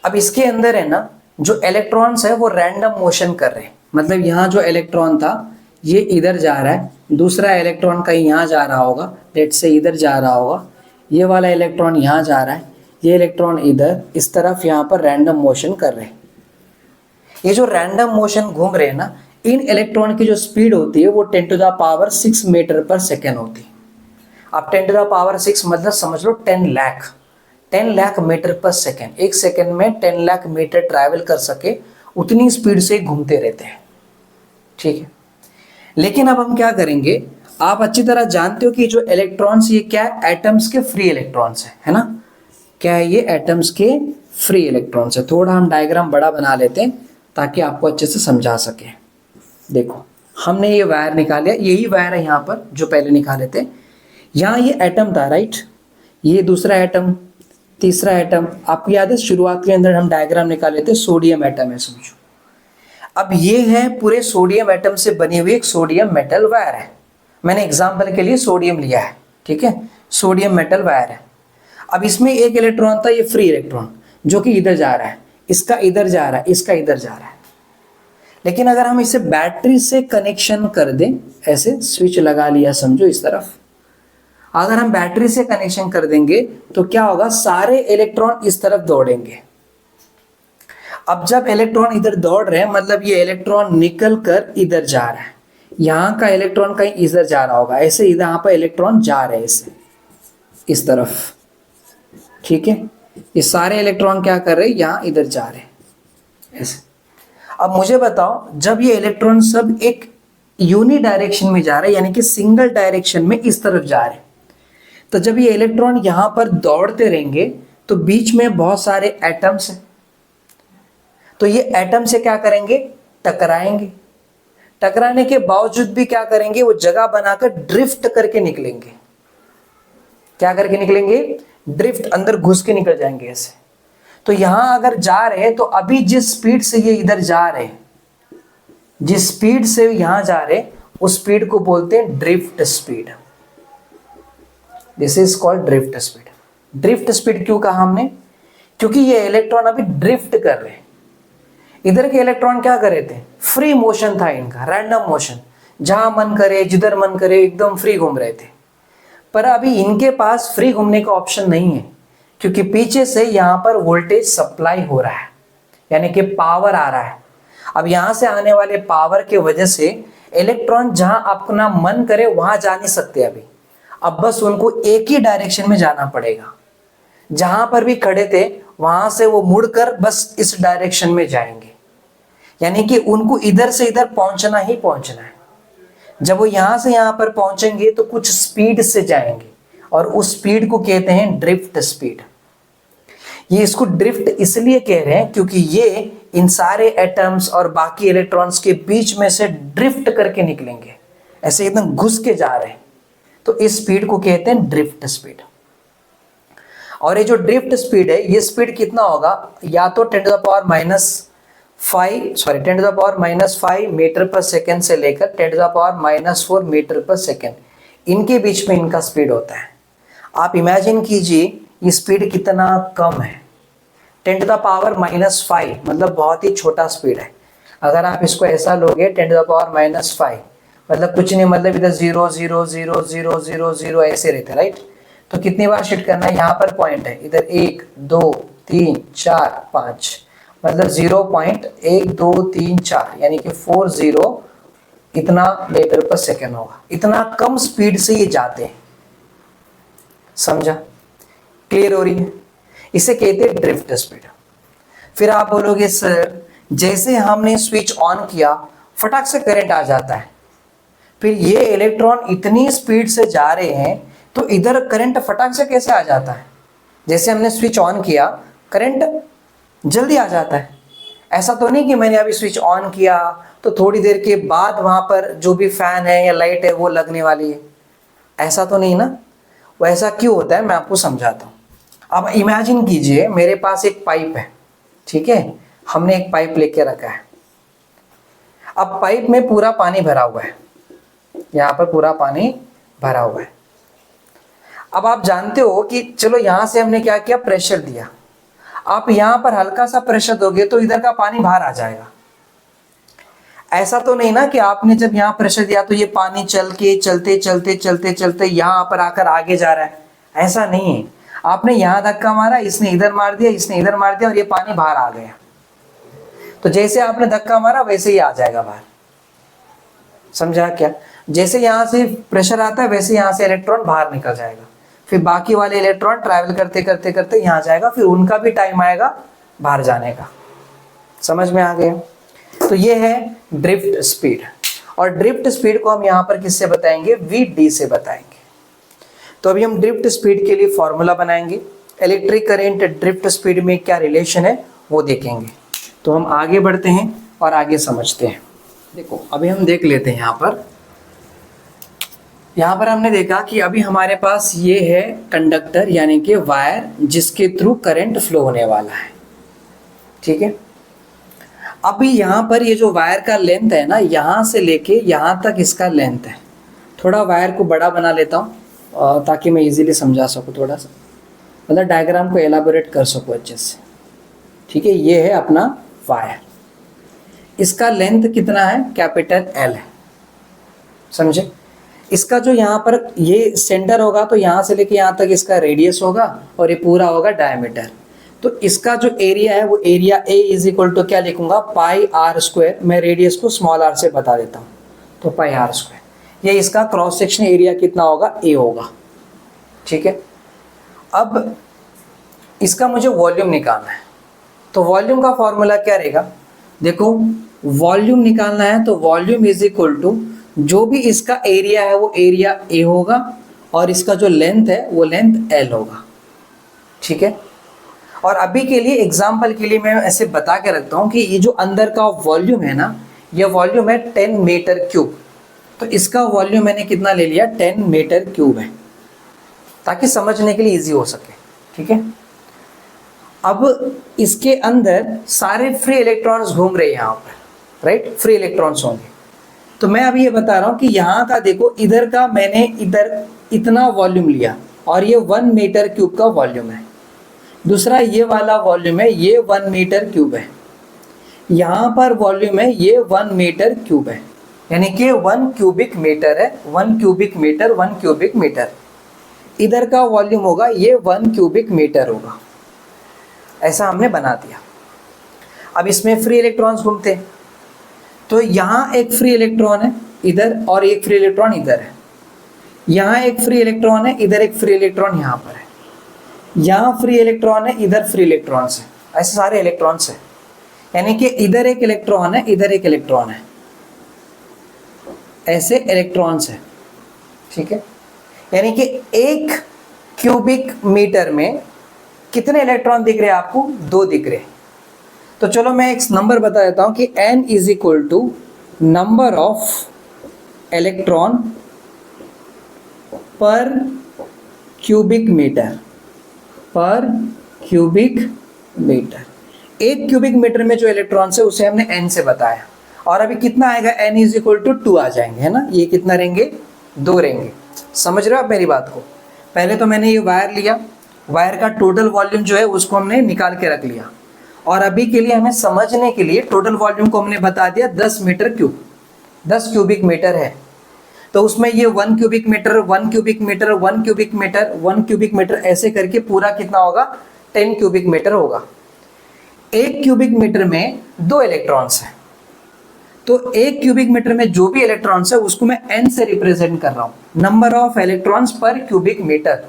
अब इसके अंदर है ना जो इलेक्ट्रॉन्स है वो रैंडम मोशन कर रहे हैं, मतलब यहाँ जो इलेक्ट्रॉन था ये इधर जा रहा है, दूसरा इलेक्ट्रॉन कहीं यहाँ जा रहा होगा, लेट से इधर जा रहा होगा, ये वाला इलेक्ट्रॉन यहाँ जा रहा है, ये इलेक्ट्रॉन इधर, इस तरफ यहाँ पर रैंडम मोशन कर रहे हैं। ये जो रैंडम मोशन घूम रहे हैं ना, इन इलेक्ट्रॉन की जो स्पीड होती है वो 10⁻6 मीटर पर सेकेंड होती है। अब 10⁻6 मतलब समझ लो 10 लाख मीटर पर सेकेंड, एक सेकेंड में 10 लाख मीटर ट्रैवल कर सके उतनी स्पीड से घूमते रहते हैं, ठीक है। लेकिन अब हम क्या करेंगे, आप अच्छी तरह जानते हो कि जो इलेक्ट्रॉन्स ये क्या है, एटम्स के फ्री इलेक्ट्रॉन्स है ना, क्या है ये, एटम्स के फ्री इलेक्ट्रॉन्स है। थोड़ा हम डायग्राम बड़ा बना लेते हैं ताकि आपको अच्छे से समझा सके। देखो हमने ये वायर निकाला, यही वायर है यहाँ पर जो पहले निकाले थे। यहाँ ये एटम था, राइट, ये दूसरा एटम, तीसरा एटम, आपको याद है शुरुआत के अंदर हम डायग्राम निकाले थे, सोडियम एटम है समझो। अब ये है पूरे सोडियम एटम से बनी हुई एक सोडियम मेटल वायर है, मैंने एग्जाम्पल के लिए सोडियम लिया है, ठीक है, सोडियम मेटल वायर है। अब इसमें एक इलेक्ट्रॉन था, ये फ्री इलेक्ट्रॉन जो कि इधर जा रहा है, इसका इधर जा रहा है, इसका इधर जा रहा है। लेकिन अगर हम इसे बैटरी से कनेक्शन कर दें, ऐसे स्विच लगा लिया समझो इस तरफ, अगर हम बैटरी से कनेक्शन कर देंगे तो क्या होगा, सारे इलेक्ट्रॉन इस तरफ दौड़ेंगे। अब जब इलेक्ट्रॉन इधर दौड़ रहे हैं मतलब ये इलेक्ट्रॉन निकल कर इधर जा रहा है, यहाँ का इलेक्ट्रॉन कहीं इधर जा रहा होगा, ऐसे इधर यहाँ पर इलेक्ट्रॉन जा रहे हैं ऐसे इस तरफ, ठीक है। ये सारे इलेक्ट्रॉन क्या कर रहे हैं, यहाँ इधर जा रहे हैं ऐसे। अब मुझे बताओ, जब ये इलेक्ट्रॉन सब एक यूनि डायरेक्शन में जा रहे हैं, यानी कि सिंगल डायरेक्शन में इस तरफ जा रहे हैं, तो जब ये इलेक्ट्रॉन यहां पर दौड़ते रहेंगे तो बीच में बहुत सारे एटम्स हैं, तो ये एटम से क्या करेंगे, टकराएंगे। टकराने के बावजूद भी क्या करेंगे, वो जगह बनाकर ड्रिफ्ट करके निकलेंगे। क्या करके निकलेंगे, ड्रिफ्ट, अंदर घुस के निकल जाएंगे ऐसे। तो यहां अगर जा रहे हैं तो अभी जिस स्पीड से ये इधर जा रहे हैं, जिस स्पीड से यहां जा रहे हैं उस स्पीड को बोलते हैं drift speed. This is called drift speed. Drift speed क्यों कहा हमने, क्योंकि ये इलेक्ट्रॉन अभी ड्रिफ्ट कर रहे हैं। इधर के इलेक्ट्रॉन क्या कर रहे थे, फ्री मोशन था इनका, रैंडम मोशन, जहां मन करे जिधर मन करे एकदम फ्री घूम रहे थे। पर अभी इनके पास फ्री घूमने का ऑप्शन नहीं है, क्योंकि पीछे से यहां पर वोल्टेज सप्लाई हो रहा है, यानी कि पावर आ रहा है। अब यहां से आने वाले पावर के वजह से इलेक्ट्रॉन जहां अपना मन करे वहां जा नहीं सकते अभी, अब बस उनको एक ही डायरेक्शन में जाना पड़ेगा। जहां पर भी खड़े थे वहां से वो मुड़कर बस इस डायरेक्शन में जाएंगे, यानी कि उनको इधर से इधर पहुंचना ही पहुंचना है। जब वो यहां से यहां पर पहुंचेंगे तो कुछ स्पीड से जाएंगे, और उस स्पीड को कहते हैं ड्रिफ्ट स्पीड। ये इसको ड्रिफ्ट इसलिए कह रहे हैं क्योंकि ये इन सारे एटम्स और बाकी इलेक्ट्रॉन्स के बीच में से ड्रिफ्ट करके निकलेंगे, ऐसे एकदम घुस के जा रहे हैं, तो इस स्पीड को कहते हैं ड्रिफ्ट स्पीड। और ये जो ड्रिफ्ट स्पीड है, ये स्पीड कितना होगा, या तो 10⁻5 मीटर पर सेकेंड से लेकर 10⁻⁻4 मीटर पर सेकेंड, इनके बीच में इनका स्पीड होता है। आप इमेजिन कीजिए ये स्पीड कितना कम है, 10⁻⁻5 मतलब बहुत ही छोटा स्पीड है। अगर आप इसको ऐसा लोगे 10⁻⁻5 मतलब कुछ नहीं, मतलब इधर 0 0 0 0 0 0 ऐसे रहते, राइट। तो कितनी बार शिफ्ट करना है, यहाँ पर पॉइंट है, इधर 1 2 3 4 5, मतलब 0.1 2 3 4, यानी कि 40 इतना मीटर पर सेकेंड होगा। इतना कम स्पीड से ये जाते हैं, समझा, क्लियर हो रही है। इसे कहते हैं ड्रिफ्ट स्पीड। फिर आप बोलोगे सर जैसे हमने स्विच ऑन किया फटाक से करंट आ जाता है, फिर ये इलेक्ट्रॉन इतनी स्पीड से जा रहे हैं तो इधर करंट फटाक से कैसे आ जाता है, जैसे हमने स्विच ऑन किया करंट जल्दी आ जाता है। ऐसा तो नहीं कि मैंने अभी स्विच ऑन किया तो थोड़ी देर के बाद वहां पर जो भी फैन है या लाइट है वो लगने वाली है, ऐसा तो नहीं ना, वो ऐसा क्यों होता है मैं आपको समझाता हूँ। अब इमेजिन कीजिए मेरे पास एक पाइप है, ठीक है, हमने एक पाइप लेके रखा है। अब पाइप में पूरा पानी भरा हुआ है, यहाँ पर पूरा पानी भरा हुआ है। अब आप जानते हो कि चलो यहाँ से हमने क्या किया, प्रेशर दिया। आप यहाँ पर हल्का सा प्रेशर दोगे तो इधर का पानी बाहर आ जाएगा। ऐसा तो नहीं ना कि आपने जब यहाँ प्रेशर दिया तो ये पानी चल के चलते चलते चलते चलते यहाँ पर आकर आगे जा रहा है, ऐसा नहीं है। आपने यहाँ धक्का मारा, इसने इधर मार दिया, इसने इधर मार दिया और ये पानी बाहर आ गया। तो जैसे आपने धक्का मारा वैसे ही आ जाएगा बाहर। समझा क्या? जैसे यहाँ से प्रेशर आता है वैसे यहाँ से इलेक्ट्रॉन बाहर निकल जाएगा, फिर बाकी वाले इलेक्ट्रॉन ट्रैवल करते करते करते यहाँ जाएगा, फिर उनका भी टाइम आएगा बाहर जाने का। समझ में आ गया? तो ये है ड्रिफ्ट स्पीड, और ड्रिफ्ट स्पीड को हम यहाँ पर किससे बताएंगे, वी से बताएंगे। तो अभी हम ड्रिफ्ट स्पीड के लिए फॉर्मूला बनाएंगे, इलेक्ट्रिक करंट ड्रिफ्ट स्पीड में क्या रिलेशन है वो देखेंगे। तो हम आगे बढ़ते हैं और आगे समझते हैं। देखो अभी हम देख लेते हैं यहाँ पर हमने देखा कि अभी हमारे पास ये है कंडक्टर यानी कि वायर जिसके थ्रू करंट फ्लो होने वाला है, ठीक है। अभी यहाँ पर ये जो वायर का लेंथ है ना, यहाँ से लेके यहाँ तक इसका लेंथ है। थोड़ा वायर को बड़ा बना लेता हूँ ताकि मैं इजीली समझा सकूँ, थोड़ा सा मतलब डायग्राम को एलाबोरेट कर सकूँ अच्छे से, ठीक है। ये है अपना वायर, इसका लेंथ कितना है, कैपिटल एल है, समझे। इसका जो यहाँ पर ये सेंटर होगा तो यहाँ से लेके यहाँ तक इसका रेडियस होगा और ये पूरा होगा डायमीटर। तो इसका जो एरिया है वो area A is equal to क्या लिखूंगा, पाई आर स्क्वायर। मैं रेडियस को स्मॉल आर से बता देता हूँ, तो पाई आर स्क्वायर। ये इसका क्रॉस सेक्शन एरिया कितना होगा, ए होगा, ठीक है। अब इसका मुझे वॉल्यूम निकालना है, तो वॉल्यूम का फॉर्मूला क्या रहेगा, देखो वॉल्यूम निकालना है तो वॉल्यूम इज इक्वल टू जो भी इसका एरिया है वो एरिया ए होगा और इसका जो लेंथ है वो लेंथ एल होगा, ठीक है। और अभी के लिए एग्जाम्पल के लिए मैं ऐसे बता के रखता हूँ कि ये जो अंदर का वॉल्यूम है ना, ये वॉल्यूम है 10 मीटर क्यूब। तो इसका वॉल्यूम मैंने कितना ले लिया, 10 मीटर क्यूब है, ताकि समझने के लिए इजी हो सके, ठीक है। अब इसके अंदर सारे फ्री इलेक्ट्रॉन्स घूम रहे हैं यहाँ पर, राइट, फ्री इलेक्ट्रॉन्स होंगे। तो मैं अभी ये बता रहा हूँ कि यहाँ का देखो, इधर का मैंने इधर इतना वॉल्यूम लिया और ये 1 मीटर क्यूब का वॉल्यूम है। दूसरा ये वाला वॉल्यूम है, ये 1 मीटर क्यूब है। यहाँ पर वॉल्यूम है ये 1 मीटर क्यूब है, यानी कि 1 क्यूबिक मीटर है, 1 क्यूबिक मीटर, 1 क्यूबिक मीटर। इधर का वॉल्यूम होगा ये 1 क्यूबिक मीटर होगा। ऐसा हमने बना दिया। अब इसमें फ्री इलेक्ट्रॉन्स घूमते हैं, तो यहाँ एक फ्री इलेक्ट्रॉन है इधर और एक फ्री इलेक्ट्रॉन इधर है। यहाँ एक फ्री इलेक्ट्रॉन है, इधर एक फ्री इलेक्ट्रॉन यहाँ पर है। यहाँ फ्री इलेक्ट्रॉन है, इधर फ्री इलेक्ट्रॉन्स है। ऐसे सारे इलेक्ट्रॉन्स है, यानी कि इधर एक इलेक्ट्रॉन है, इधर एक इलेक्ट्रॉन है, ऐसे इलेक्ट्रॉन्स है, ठीक है। यानी कि 1 क्यूबिक मीटर में कितने इलेक्ट्रॉन दिख रहे हैं आपको, 2 दिख रहे हैं। तो चलो मैं एक नंबर बता देता हूं कि n is equal to number of electron पर क्यूबिक मीटर, पर क्यूबिक मीटर। 1 क्यूबिक मीटर में जो इलेक्ट्रॉन्स है उसे हमने n से बताया, और अभी कितना आएगा, n इज इक्वल टू 2 आ जाएंगे, है ना। ये कितना रहेंगे, 2 रहेंगे। समझ रहे हो आप मेरी बात को। पहले तो मैंने ये वायर लिया, वायर का टोटल वॉल्यूम जो है उसको हमने निकाल के रख लिया, और अभी के लिए हमें समझने के लिए टोटल वॉल्यूम को हमने बता दिया 10 मीटर क्यूब, 10 क्यूबिक मीटर है। तो उसमें ये 1 cubic metre, 1 cubic metre, 1 cubic metre, 1 cubic metre, ऐसे करके पूरा कितना होगा, 10 क्यूबिक मीटर होगा। 1 क्यूबिक मीटर में 2 इलेक्ट्रॉन्स हैं, तो 1 क्यूबिक मीटर में जो भी इलेक्ट्रॉन्स है उसको मैं n से रिप्रेजेंट कर रहा हूँ, number of electrons per cubic metre.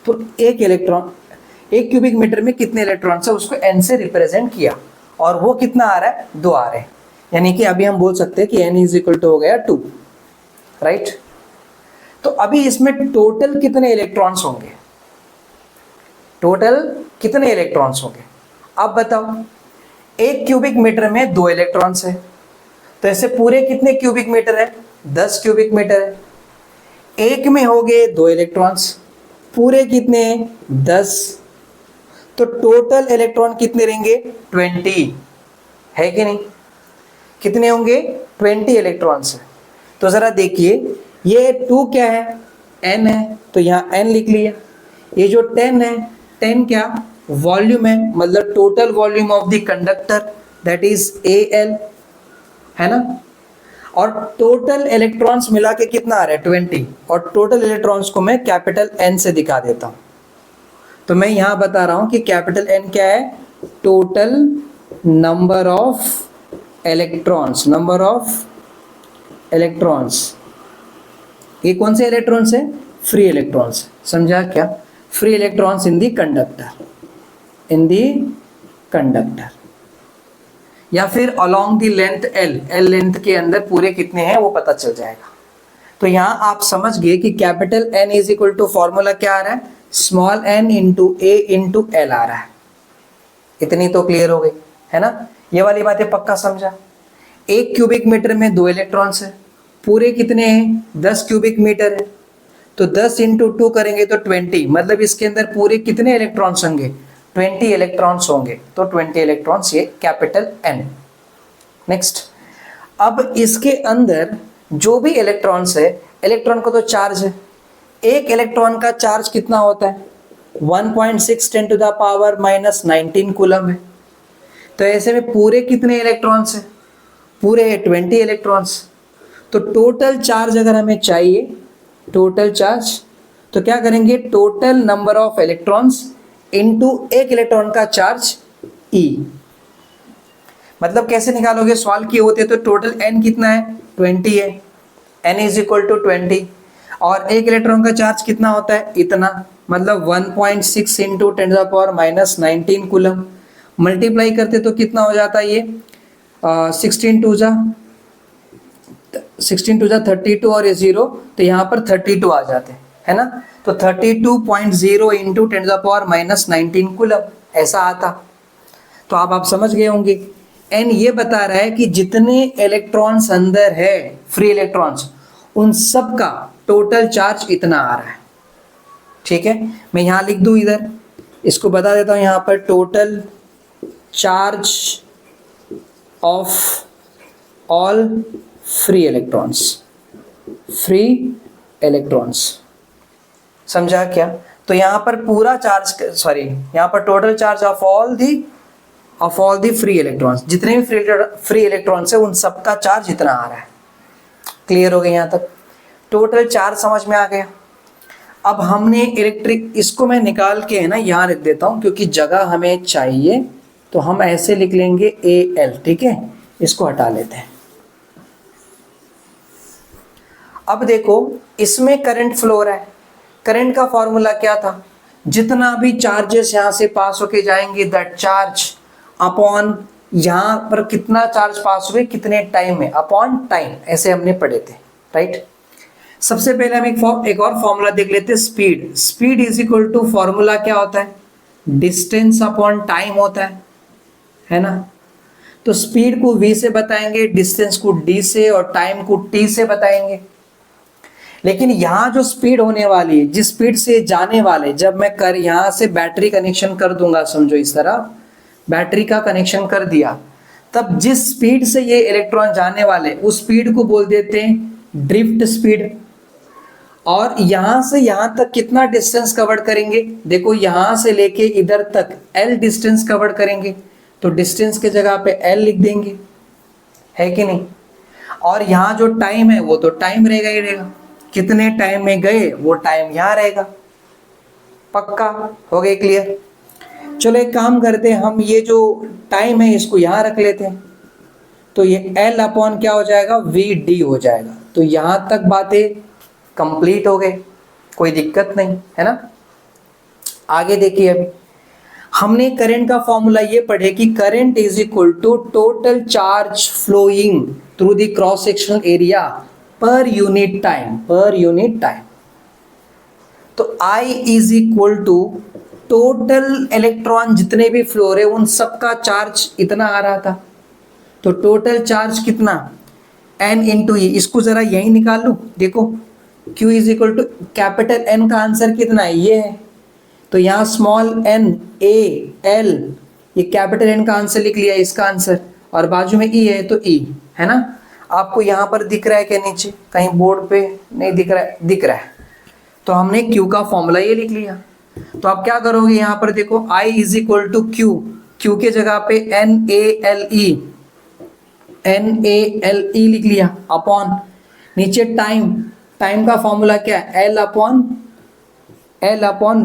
तो 1 क्यूबिक मीटर में कितने इलेक्ट्रॉन्स है उसको n से रिप्रेजेंट किया, और वो कितना आ रहा है, 2 आ रहे हैं। यानी कि अभी हम बोल सकते हैं कि n इज इक्वल टू हो गया 2, राइट। तो अभी इसमें टोटल कितने इलेक्ट्रॉन्स होंगे, टोटल कितने इलेक्ट्रॉन्स होंगे, अब बताओ। 1 क्यूबिक मीटर में 2 इलेक्ट्रॉन्स है, तो ऐसे पूरे कितने क्यूबिक मीटर है, 10 क्यूबिक मीटर है। एक में हो गए 2 इलेक्ट्रॉन्स, पूरे कितने हैं 10, तो टोटल इलेक्ट्रॉन कितने रहेंगे 20, है कि नहीं? कितने होंगे 20 इलेक्ट्रॉन्स है। तो जरा देखिए ये 2 क्या है n है, तो यहाँ n लिख लिया। ये जो 10 है, 10 क्या वॉल्यूम है, मतलब total volume of the conductor, that is Al, है ना। और टोटल इलेक्ट्रॉन्स मिला के कितना आ रहा है 20, और टोटल इलेक्ट्रॉन्स को मैं कैपिटल N से दिखा देता हूं। तो मैं यहां बता रहा हूं कि कैपिटल N क्या है, total number of electrons, number of electrons. ये कौन से इलेक्ट्रॉन्स है, फ्री इलेक्ट्रॉन्स, समझा क्या, free electrons in the conductor, in the conductor, या फिर along the length L length के अंदर पूरे कितने हैं वो पता चल जाएगा। तो यहां आप समझ गए कि capital N is equal to formula क्या आ रहा है, small n into A into L आ रहा है। इतनी तो क्लियर हो गई है ना, ये वाली बातें पक्का समझा। 1 क्यूबिक मीटर में 2 इलेक्ट्रॉन्स है, पूरे कितने हैं 10 क्यूबिक मीटर है, तो 10 इंटू 2 करेंगे तो 20, मतलब इसके अंदर पूरे कितने इलेक्ट्रॉन्स होंगे 20 इलेक्ट्रॉन्स होंगे, तो 20 इलेक्ट्रॉन्स, ये कैपिटल N। नेक्स्ट, अब इसके अंदर जो भी इलेक्ट्रॉन्स है, इलेक्ट्रॉन को तो चार्ज है, एक इलेक्ट्रॉन का चार्ज कितना होता है 1.6 10 to the power minus 19 coulomb है। तो ऐसे में पूरे कितने इलेक्ट्रॉन्स है, पूरे 20 इलेक्ट्रॉन्स। तो टोटल चार्ज अगर हमें चाहिए, टोटल चार्ज, तो क्या करेंगे total number of electrons into एक इलेक्ट्रॉन का चार्ज E। मतलब कैसे निकालोगे, सॉल्व किए होते तो टोटल n कितना है 20 है, n इज इक्वल टू 20, और एक इलेक्ट्रॉन का चार्ज कितना होता है इतना, मतलब 1.6 into 10 to the power minus 19 coulomb. Multiply करते तो कितना हो जाता है ये 16 टू जा 32 और ये 0, तो यहाँ पर 32 आ जाते हैं, है ना। तो 32.0 into 10 to the power minus 19 coulomb ऐसा आता। तो आप समझ गए होंगे, n ये बता रहा है कि जितने इलेक्ट्रॉन्स अंदर है फ्री इलेक्ट्रॉन्स, उन सब का टोटल चार्ज इतना आ रहा है। ठीक है, मैं यहाँ लिख दूँ, इधर इसको बता देता हूँ, यहाँ पर total charge of all free electrons, free electrons, समझा क्या। तो यहाँ पर पूरा चार्ज, सॉरी यहाँ पर total charge of all the free electrons, जितने भी फ्री इलेक्ट्रॉन्स है उन सबका चार्ज इतना आ रहा है। क्लियर हो गया यहाँ तक, टोटल चार्ज समझ में आ गया। अब हमने इलेक्ट्रिक, इसको मैं निकाल के है ना यहाँ लिख देता हूँ क्योंकि जगह हमें चाहिए, तो हम ऐसे लिख लेंगे AL, ठीक है, इसको हटा लेते हैं। अब देखो इसमें करंट फ्लो हो रहा है, करंट का फॉर्मूला क्या था, जितना भी चार्जेस यहाँ से पास होके जाएंगे दैट चार्ज अपॉन यहाँ पर कितना चार्ज पास हुए कितने टाइम में, अपॉन टाइम, ऐसे हमने पढ़े थे, राइट। सबसे पहले हम एक और फॉर्मूला देख लेते हैं, speed. Speed is equal to formula क्या होता है, डिस्टेंस अपॉन टाइम होता है ना। तो स्पीड को v से बताएंगे, डिस्टेंस को d से, और टाइम को t से बताएंगे। लेकिन यहाँ जो स्पीड होने वाली है, जिस स्पीड से जाने वाले, जब मैं यहाँ से बैटरी कनेक्शन कर दूंगा, समझो इस तरह बैटरी का कनेक्शन कर दिया, तब जिस स्पीड से ये इलेक्ट्रॉन जाने वाले उस स्पीड को बोल देते हैं ड्रिफ्ट स्पीड। और यहाँ से यहाँ तक कितना डिस्टेंस कवर करेंगे, देखो यहाँ से लेके इधर तक L डिस्टेंस कवर करेंगे, तो डिस्टेंस के जगह पे L लिख देंगे, है कि नहीं। और यहाँ जो टाइम है वो तो टाइम रहेगा ही रहेगा, कितने टाइम में गए वो टाइम यहाँ रहेगा। पक्का हो गए, क्लियर। चलो एक काम करते हैं, हम ये जो टाइम है इसको यहाँ रख लेते हैं, तो ये L अपॉन क्या हो जाएगा VD हो जाएगा। तो यहाँ तक बातें कंप्लीट हो गए, कोई दिक्कत नहीं है ना। आगे देखिए, अभी हमने करंट का फॉर्मूला ये पढ़े कि current is equal to total charge flowing through the cross sectional area per unit time, per unit time. तो I is equal to total electron जितने भी फ्लो रहे उन सबका चार्ज इतना आ रहा था। तो टोटल चार्ज कितना N इंटू E, इसको जरा यही निकाल लूं, देखो Q is equal to capital N का आंसर कितना है, ये है, तो यहाँ स्मॉल n A L, ये कैपिटल N का आंसर लिख लिया इसका आंसर, और बाजू में E है तो E है ना। आपको यहाँ पर दिख रहा है क्या नीचे, कहीं बोर्ड पे नहीं दिख रहा है, दिख रहा है, तो हमने Q का फॉर्मूला ये लिख लिया। तो आप क्या करोगे, यहाँ पर देखो I is equal to Q, Q के जगह पे NaLe लिख लिया अपॉन, नीचे टाइम, टाइम का फॉर्मूला क्या है, L अपॉन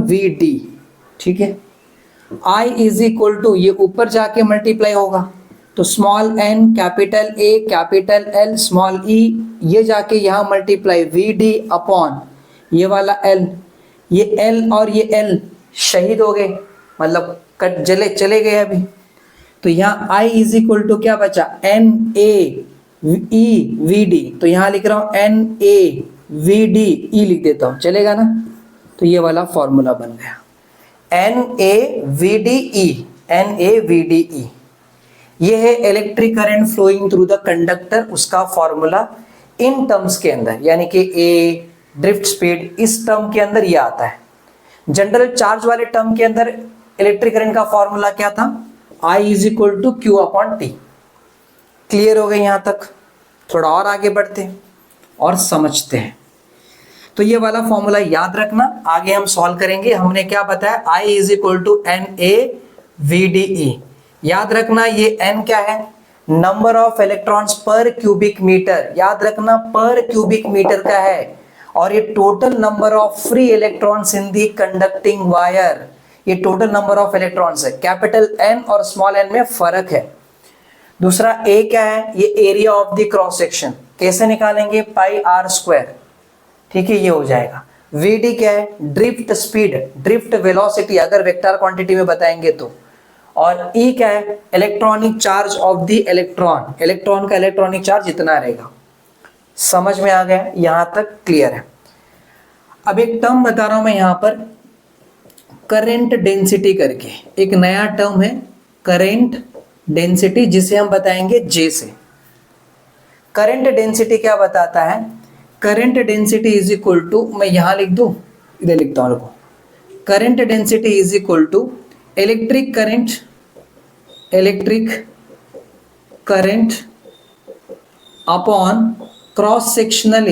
VD, ठीक है। I इज इक्वल टू, ये ऊपर जाके मल्टीप्लाई होगा, तो small n capital A capital L small e, ये जाके यहाँ मल्टीप्लाई VD अपॉन ये वाला L, ये L और ये L शहीद हो गए, मतलब कट जले चले गए अभी, तो यहाँ I इज इक्वल टू क्या बचा, NaVD, तो यहाँ लिख रहा हूँ NaVDe लिख देता हूँ, चलेगा ना। तो ये वाला फॉर्मूला बन गया NaVDe, ये है electric current flowing through the conductor, उसका फॉर्मूला इन टर्म्स के अंदर, यानी कि A ड्रिफ्ट स्पीड, इस टर्म के अंदर ये आता है। जनरल चार्ज वाले टर्म के अंदर इलेक्ट्रिक करंट का फॉर्मूला क्या था, I is equal to Q upon T। Clear हो गए यहाँ तक, थोड़ा और आगे बढ़ते हैं और समझते हैं। तो ये वाला फॉर्मूला याद रखना, आगे हम सॉल्व करेंगे। हमने क्या बताया, I is equal to NaVDe, याद रखना ये N क्या है, number of electrons per cubic metre, याद रखना पर क्यूबिक मीटर का है, और ये total number of free electrons in the conducting wire, ये टोटल नंबर ऑफ इलेक्ट्रॉन्स है। कैपिटल N और स्मॉल n में फर्क है। दूसरा A क्या है, ये area of the cross section, कैसे निकालेंगे, पाई r स्क्वायर, ठीक है, ये हो जाएगा। VD क्या है, ड्रिफ्ट स्पीड, ड्रिफ्ट वेलोसिटी अगर वेक्टर क्वांटिटी में बताएंगे तो, और E क्या है, electronic charge of the electron, electron का इलेक्ट्रॉनिक चार्ज इतना रहेगा। समझ में आ गया, यहां तक क्लियर है। अब एक टर्म बता रहा हूं मैं यहां पर, करंट डेंसिटी करके एक नया टर्म है, करंट डेंसिटी, जिसे हम बताएंगे J से। करंट डेंसिटी क्या बताता है, current density is equal to, मैं यहां लिख दूं, इधर लिखता हूं, देखो, current density is equal to electric current upon cross sectional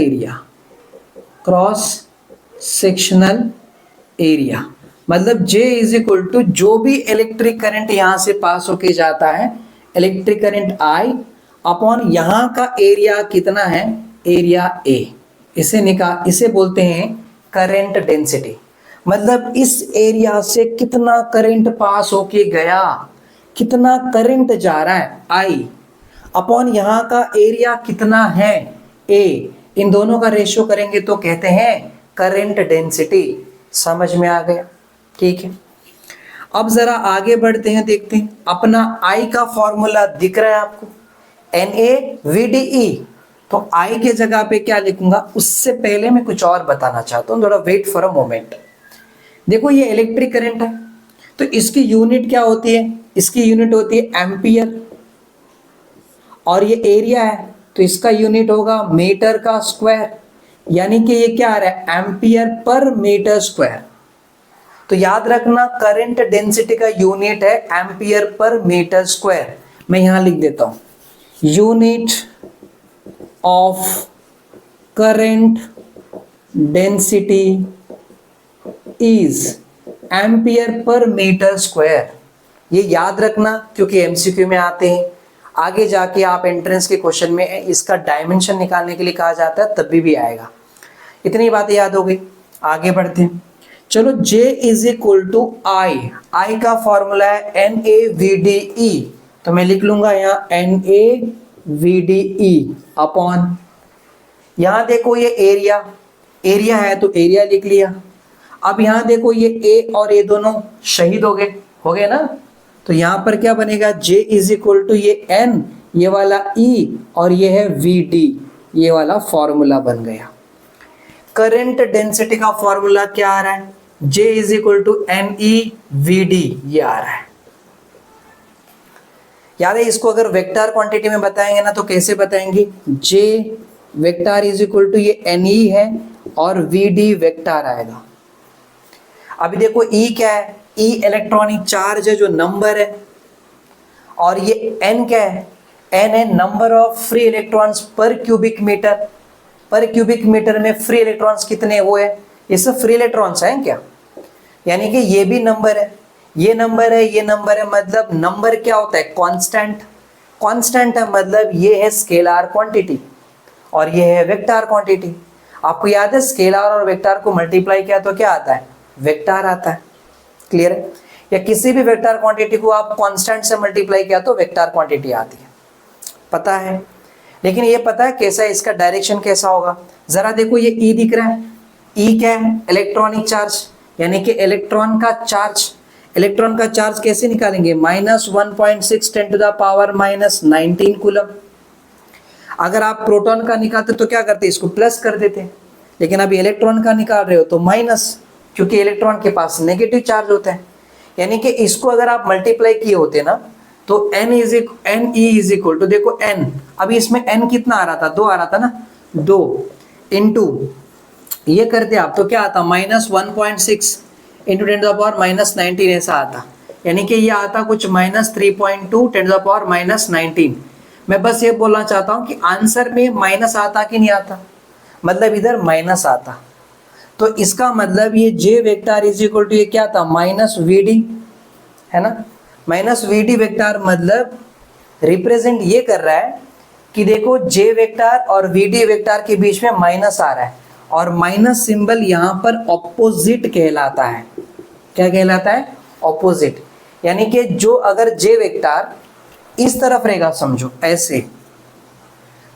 area, मतलब J इज इक्वल टू जो भी इलेक्ट्रिक करंट यहां से पास होके जाता है, इलेक्ट्रिक करंट I अपॉन यहां का एरिया कितना है, एरिया A, इसे बोलते हैं करंट डेंसिटी। मतलब इस एरिया से कितना करंट पास होके गया, कितना करंट जा रहा है I अपॉन यहां का एरिया कितना है A, इन दोनों का रेशियो करेंगे तो कहते हैं करंट डेंसिटी। समझ में आ गया, ठीक है। अब जरा आगे बढ़ते हैं, देखते हैं अपना I का फॉर्मूला दिख रहा है आपको, NaVDe, तो I के जगह पे क्या लिखूंगा, उससे पहले मैं कुछ और बताना चाहता हूं, थोड़ा वेट फॉर अ मोमेंट। देखो ये इलेक्ट्रिक करंट है, तो इसकी यूनिट क्या होती है, इसकी यूनिट होती है एम्पियर, और ये एरिया है तो इसका यूनिट होगा मीटर का स्क्वायर, यानी कि ये क्या आ रहा है, एम्पियर पर मीटर स्क्वायर। तोयाद रखना करंट डेंसिटी का यूनिट है एम्पियर पर मीटर स्क्वायर। मैं यहां लिख देता हूं, unit of current density is ampere per metre square. ये याद रखना क्योंकि एमसीक्यू में आते हैं, आगे जाके आप एंट्रेंस के क्वेश्चन में इसका डायमेंशन निकालने के लिए कहा जाता है, तब भी आएगा। इतनी बातें याद हो गई, आगे बढ़ते हैं। चलो J is equal to I का फॉर्मूला है NaVDe, तो मैं लिख लूंगा यहाँ NaVDe अपॉन, यहां देखो ये एरिया है तो एरिया लिख लिया। अब यहां देखो ये A और A दोनों शहीद हो गए ना, तो यहां पर क्या बनेगा, J इज इक्वल टू ये N, ये वाला E और ये है VD, ये वाला फॉर्मूला बन गया। करंट डेंसिटी का फॉर्मूला क्या आ रहा है, J is equal to NeVD, ये आ रहा है। याद है, इसको अगर वेक्टर क्वांटिटी में बताएंगे ना तो कैसे बताएंगे, J vector is equal to ये Ne है और वी डी वेक्टर आएगा। अभी देखो ई क्या है, ई इलेक्ट्रॉनिक चार्ज है जो नंबर है, और ये एन क्या है, एन है number of free electrons per cubic metre. पर क्यूबिक मीटर में फ्री इलेक्ट्रॉन्स कितने वो है, ये सब फ्री इलेक्ट्रॉन्स हैं क्या, यानी कि ये भी नंबर है, ये नंबर है, ये नंबर है, मतलब नंबर क्या होता है, कांस्टेंट। कांस्टेंट है मतलब ये है स्केलर क्वांटिटी और ये है वेक्टर क्वांटिटी। आपको याद है स्केलर और वेक्टर को मल्टीप्लाई किया तो क्या आता है, वेक्टर आता है। क्लियर है, या किसी भी वेक्टर क्वांटिटी को आप कांस्टेंट से मल्टीप्लाई किया तो वेक्टर क्वांटिटी आती है, पता है। लेकिन ये पता है कैसा है, इसका डायरेक्शन कैसा होगा, जरा देखो ये ई दिख रहा है, ई क्या है, इलेक्ट्रॉनिक चार्ज, यानी कि इलेक्ट्रॉन का चार्ज। इलेक्ट्रॉन का चार्ज कैसे निकालेंगे, -1.6 × 10⁻⁹ कूलम। अगर आप प्रोटॉन का निकालते तो क्या करते, इसको प्लस कर देते, लेकिन अभी इलेक्ट्रॉन का निकाल रहे हो तो माइनस, क्योंकि इलेक्ट्रॉन के पास नेगेटिव चार्ज होता है। यानी कि इसको अगर आप मल्टीप्लाई किए होते ना तो n इज इक्वल टू, देखो n, अभी इसमें n कितना आ रहा था, 2 आ रहा था ना, 2 इंटू ये करते आप तो क्या आता, -1.6 इंटू 10⁻⁻19 ऐसा आता, यानी कि ये आता कुछ -3.2 10⁻⁻19। मैं बस ये बोलना चाहता हूँ कि आंसर में माइनस आता कि नहीं आता, मतलब इधर माइनस आता, तो इसका मतलब ये जे वेक्टर इज इक्वल टू ये क्या था, -vd, है ना। -vd वेक्टर मतलब रिप्रेजेंट ये कर रहा है कि देखो जे वेक्टर और vd वेक्टर के बीच में माइनस आ रहा है, और माइनस सिंबल यहाँ पर ऑपोजिट कहलाता है। क्या कहलाता है, ऑपोजिट। यानी कि जो अगर जे वेक्टर इस तरफ रहेगा समझो ऐसे,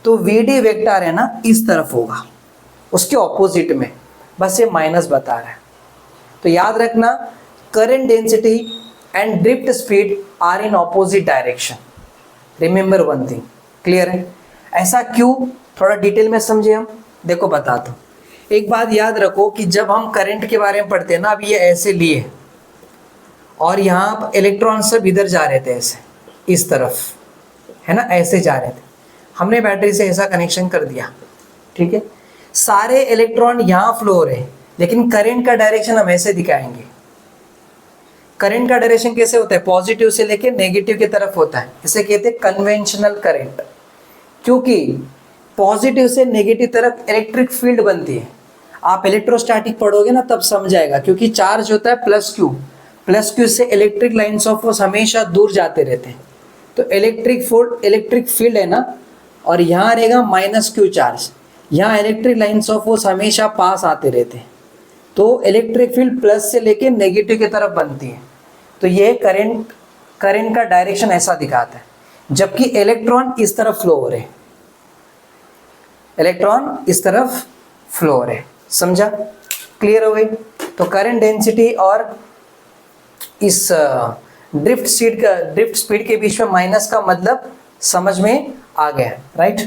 तो vd वेक्टर है ना इस तरफ होगा, उसके ऑपोजिट में, बस ये माइनस बता रहा है। तो याद रखना, current density and drift speed are in opposite direction, remember one thing. Clear है, ऐसा क्यों, थोड़ा डिटेल में समझे हम, देखो बताता हूँ। एक बात याद रखो कि जब हम करंट के बारे में पढ़ते हैं ना, अब ये ऐसे लिए और यहाँ इलेक्ट्रॉन सब इधर जा रहे थे ऐसे, इस तरफ, है ना, ऐसे जा रहे थे, हमने बैटरी से ऐसा कनेक्शन कर दिया, ठीक है, सारे इलेक्ट्रॉन यहाँ फ्लो हो रहे हैं, लेकिन करंट का डायरेक्शन हम ऐसे दिखाएंगे। करंट का डायरेक्शन कैसे होता है, पॉजिटिव से लेके नेगेटिव की तरफ होता है, इसे कहते हैं कन्वेंशनल करंट, क्योंकि पॉजिटिव से नेगेटिव तरफ इलेक्ट्रिक फील्ड बनती है। आप इलेक्ट्रोस्टैटिक पढ़ोगे ना तब समझ आएगा, क्योंकि चार्ज होता है प्लस क्यू से इलेक्ट्रिक लाइंस ऑफ फोर्स हमेशा दूर जाते रहते हैं, तो इलेक्ट्रिक फील्ड है ना, और यहाँ रहेगा -q चार्ज, यहाँ इलेक्ट्रिक लाइंस ऑफ फोर्स हमेशा पास आते रहते हैं, तो इलेक्ट्रिक फील्ड प्लस से लेके नेगेटिव की तरफ बनती है। तो ये करंट का डायरेक्शन ऐसा दिखाता है, जबकि इलेक्ट्रॉन इस तरफ फ्लो हो रहे हैं, इलेक्ट्रॉन इस तरफ फ्लो हो रहे हैं, समझा, क्लियर हो गई। तो करंट डेंसिटी और इस ड्रिफ्ट स्पीड के बीच में माइनस का मतलब समझ में आ गया, राइट।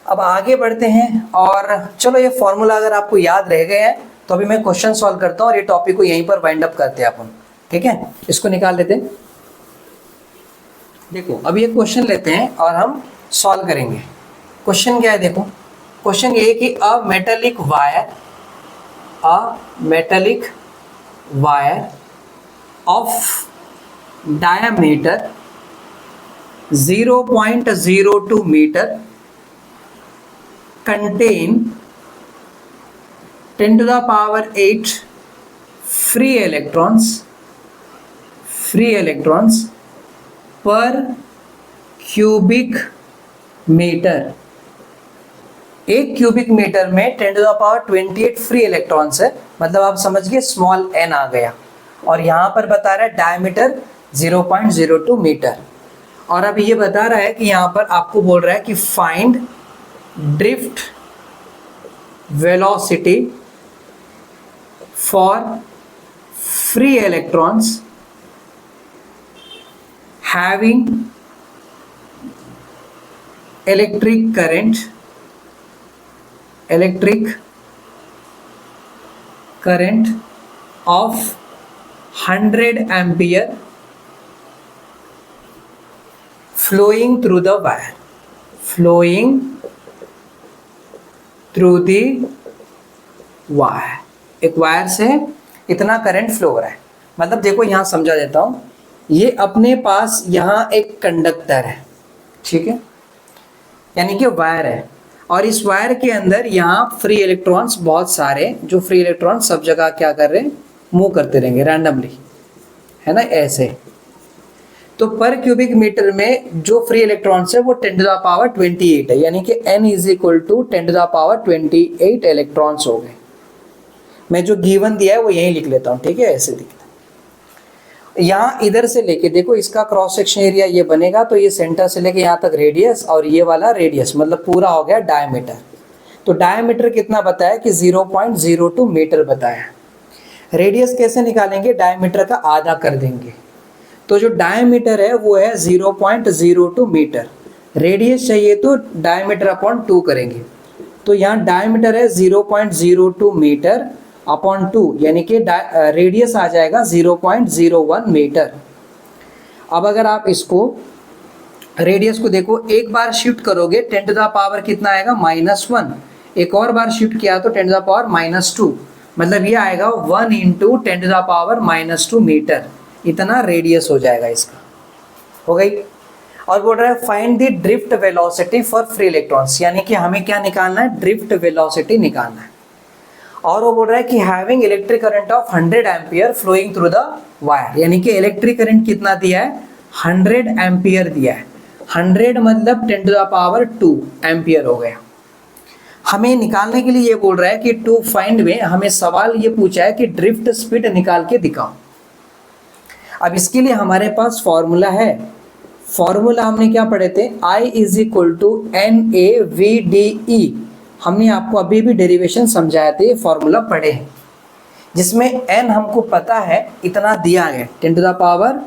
अब आगे बढ़ते हैं, और चलो ये फॉर्मूला अगर आपको याद रह गया है तो अभी मैं क्वेश्चन सॉल्व करता हूँ और ये टॉपिक को यहीं पर वाइंड अप करते हैं अपन, ठीक है, इसको निकाल लेते हैं। देखो अब ये क्वेश्चन लेते हैं और हम सॉल्व करेंगे। क्वेश्चन क्या है, देखो क्वेश्चन ये है कि a metallic wire of diameter 0.02 metre contain 10⁸ free electrons per cubic metre. एक क्यूबिक मीटर में 10⁻28 फ्री इलेक्ट्रॉन्स है, मतलब आप समझिए स्मॉल n आ गया, और यहाँ पर बता रहा है डायमीटर 0.02 मीटर। और अब ये बता रहा है कि यहाँ पर आपको बोल रहा है कि find drift velocity for free electrons having electric current of 100 ampere flowing through the wire, एक वायर से इतना करंट फ्लो हो रहा है। मतलब देखो यहाँ समझा देता हूँ, ये अपने पास यहाँ एक कंडक्टर है, ठीक है, यानी कि वायर है, और इस वायर के अंदर यहाँ फ्री इलेक्ट्रॉन्स बहुत सारे, जो फ्री इलेक्ट्रॉन सब जगह क्या कर रहे हैं, मूव करते रहेंगे रैंडमली, है ना, ऐसे। तो पर क्यूबिक मीटर में जो फ्री इलेक्ट्रॉन्स है वो 10⁻28 है, यानी कि n is equal to 10⁻28 electrons हो गए। मैं जो गिवन दिया है वो यहीं लिख लेता हूँ, ठीक है, ऐसे दिखता है। यहाँ इधर से लेके देखो, इसका क्रॉस सेक्शन एरिया ये बनेगा, तो ये सेंटर से लेके यहाँ तक रेडियस, और ये वाला रेडियस, मतलब पूरा हो गया डायमीटर। तो डायमीटर कितना बताया कि 0.02 मीटर बताया। रेडियस कैसे निकालेंगे, डायमीटर का आधा कर देंगे, तो जो डायमीटर है वो है 0.02 मीटर। रेडियस चाहिए तो डायमीटर अपॉन 2 करेंगे, तो यहाँ डायमीटर है 0.02 मीटर अपॉन 2, यानी कि रेडियस आ जाएगा 0.01 मीटर। अब अगर आप इसको रेडियस को देखो, एक बार शिफ्ट करोगे 10 टू द पावर कितना आएगा, -1, एक और बार शिफ्ट किया तो 10 टू द पावर -2, मतलब ये आएगा 1 into 10 to the power -2 metre, इतना रेडियस हो जाएगा इसका, हो गई। और बोल रहा है find the drift velocity for free electrons, यानी कि हमें क्या निकालना है, ड्रिफ्ट वेलोसिटी निकालना है। और वो बोल रहा है कि having electric current of 100 ampere flowing through the wire, यानी कि इलेक्ट्रिक करंट कितना दिया है, 100 एम्पियर दिया है। 100 मतलब 10 टू द पावर 2 एम्पियर हो गया। हमें निकालने के लिए ये बोल रहा है कि टू फाइंड में हमें सवाल ये पूछा है कि ड्रिफ्ट स्पीड निकाल के दिखाओ। अब इसके लिए हमारे पास फॉर्मूला है, फॉर्मूला हमने क्या पढ़े थे, I is equal to NAVDE। हमने आपको अभी भी डेरिवेशन समझाया थे, फॉर्मूला पढ़े हैं, जिसमें n हमको पता है इतना दिया है 10 टू द पावर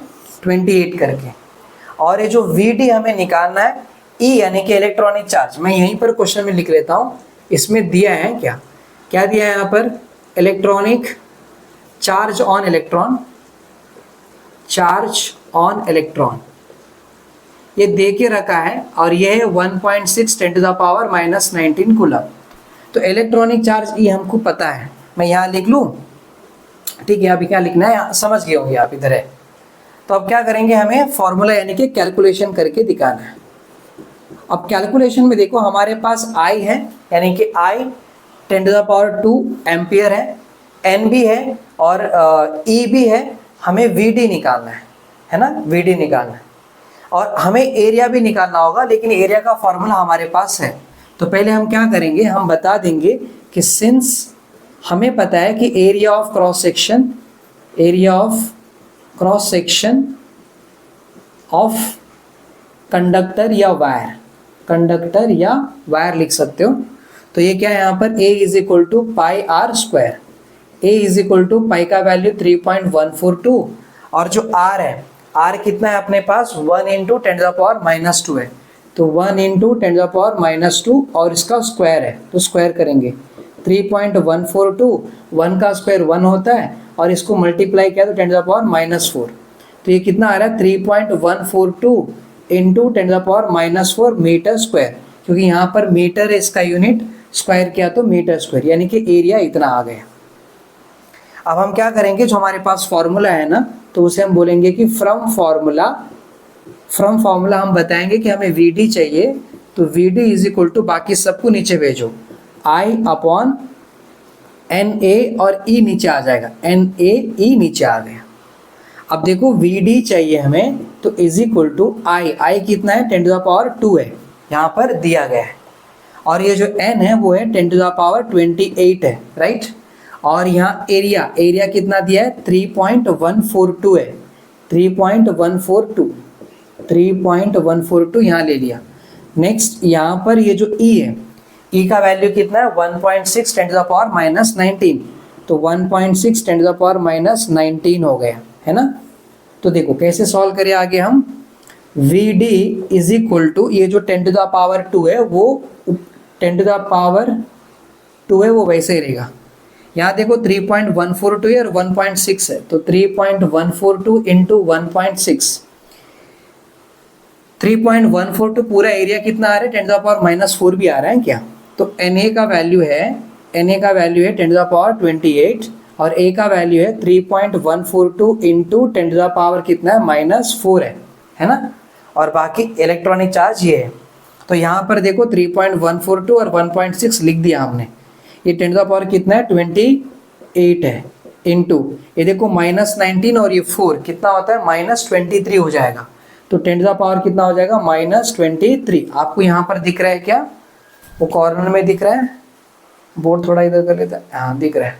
28 करके, और ये जो VD हमें निकालना है, E यानी कि इलेक्ट्रॉनिक चार्ज। मैं यहीं पर क्वेश्चन में लिख लेता हूँ, इसमें दिया है क्या क्या दिया है यहाँ पर, electronic charge on electron, charge on electron ये दे के रखा है, और ये है 1.6 10 टू द पावर -19 कूलम। तो इलेक्ट्रॉनिक चार्ज ये हमको पता है, मैं यहाँ लिख लूँ, ठीक है, अभी क्या लिखना है समझ गए होंगे आप, इधर है। तो अब क्या करेंगे, हमें फॉर्मूला यानी कि कैलकुलेशन करके दिखाना है। अब कैलकुलेशन में देखो हमारे पास I है, यानी कि I 10 to the power 2 ampere है, N भी है और E भी है, हमें VD निकालना है ना, VD निकालना है, और हमें एरिया भी निकालना होगा, लेकिन एरिया का फॉर्मूला हमारे पास है। तो पहले हम क्या करेंगे, हम बता देंगे कि सिंस हमें पता है कि area of cross section, area of cross section of conductor या वायर, कंडक्टर या वायर लिख सकते हो। तो ये क्या है यहाँ पर, A is equal to pi are square, A is equal to pi का वैल्यू 3.142, और जो R है, R कितना है अपने पास, 1 इंटू 10 टू द पावर -2 है, तो 1 इंटू 10 टू द पावर -2, और इसका स्क्वायर है तो स्क्वायर करेंगे 3.142, 1 का स्क्वायर 1 होता है, और इसको मल्टीप्लाई किया तो 10 टू द पावर -4, तो ये कितना आ रहा है 3.142 into 10 to the power -4 metre square, क्योंकि यहाँ पर मीटर है इसका यूनिट, स्क्वायर किया तो मीटर स्क्वायर, यानी कि एरिया इतना आ गया। अब हम क्या करेंगे, जो हमारे पास फॉर्मूला है ना, तो उसे हम बोलेंगे कि फ्रॉम फॉर्मूला हम बताएंगे कि हमें VD चाहिए, तो VD इज इक्वल टू, बाकी सबको नीचे भेजो, I अपॉन NA और E नीचे आ जाएगा, NAE नीचे आ गया। अब देखो VD चाहिए हमें, तो इज इक्वल टू I कितना है, 10 टू द पावर 2 है, यहाँ पर दिया गया है, और ये जो N है वो है 10 टू द पावर 28 है, राइट। और यहाँ एरिया कितना दिया है, 3.142 है, 3.142 यहाँ ले लिया। नेक्स्ट यहाँ पर ये जो E है, E का वैल्यू कितना है, 1.6 10 टू द पावर -19, तो 1.6 10 टू द पावर -19 हो गया, है ना। तो देखो कैसे सॉल्व करें आगे हम, VD इज इक्वल टू, ये जो 10 टू द पावर 2 है वो 10 टू द पावर 2 है वो वैसे ही रहेगा। यहाँ देखो 3.142 है और 1.6 है, तो 3.142 इंटू 1.6, 3.142 पूरा एरिया कितना आ रहा है, 10 टू द पावर -4 भी आ रहा है क्या, तो NA का वैल्यू है Na का वैल्यू है 10 टू द पावर 28 और A का वैल्यू है 3.142 इंटू 10 टू द पावर कितना है -4 है ना। और बाकी इलेक्ट्रॉनिक चार्ज ये है। तो यहाँ पर देखो 3.142 और 1.6 लिख दिया हमने। ये 10 टू द पावर कितना है 28 है इंटू ये देखो -19 और ये 4 कितना होता है -23 हो जाएगा। तो 10 टू द पावर कितना हो जाएगा -23। आपको यहाँ पर दिख रहा है क्या, वो कॉर्नर में दिख रहा है, बोर्ड थोड़ा इधर कर लेता है, हाँ दिख रहा है।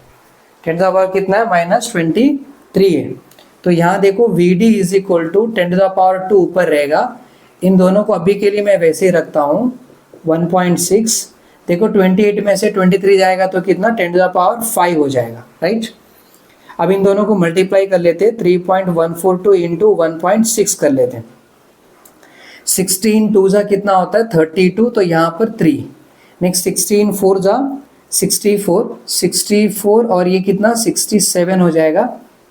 10 टू द पावर कितना है -23 है। तो यहाँ देखो VD is equal to 10 to the power 2 ऊपर रहेगा। इन दोनों को अभी के लिए मैं वैसे ही रखता हूँ 1.6। देखो 28 में से 23 जाएगा तो कितना 10 टू द पावर 5 हो जाएगा, राइट। अब इन दोनों को मल्टीप्लाई कर लेते हैं 3.142 इंटू 1.6 कर लेते हैं। 16 2 जा कितना होता है 32, तो यहाँ पर 3। नेक्स्ट 16 4 जा 64 और ये कितना 67 हो जाएगा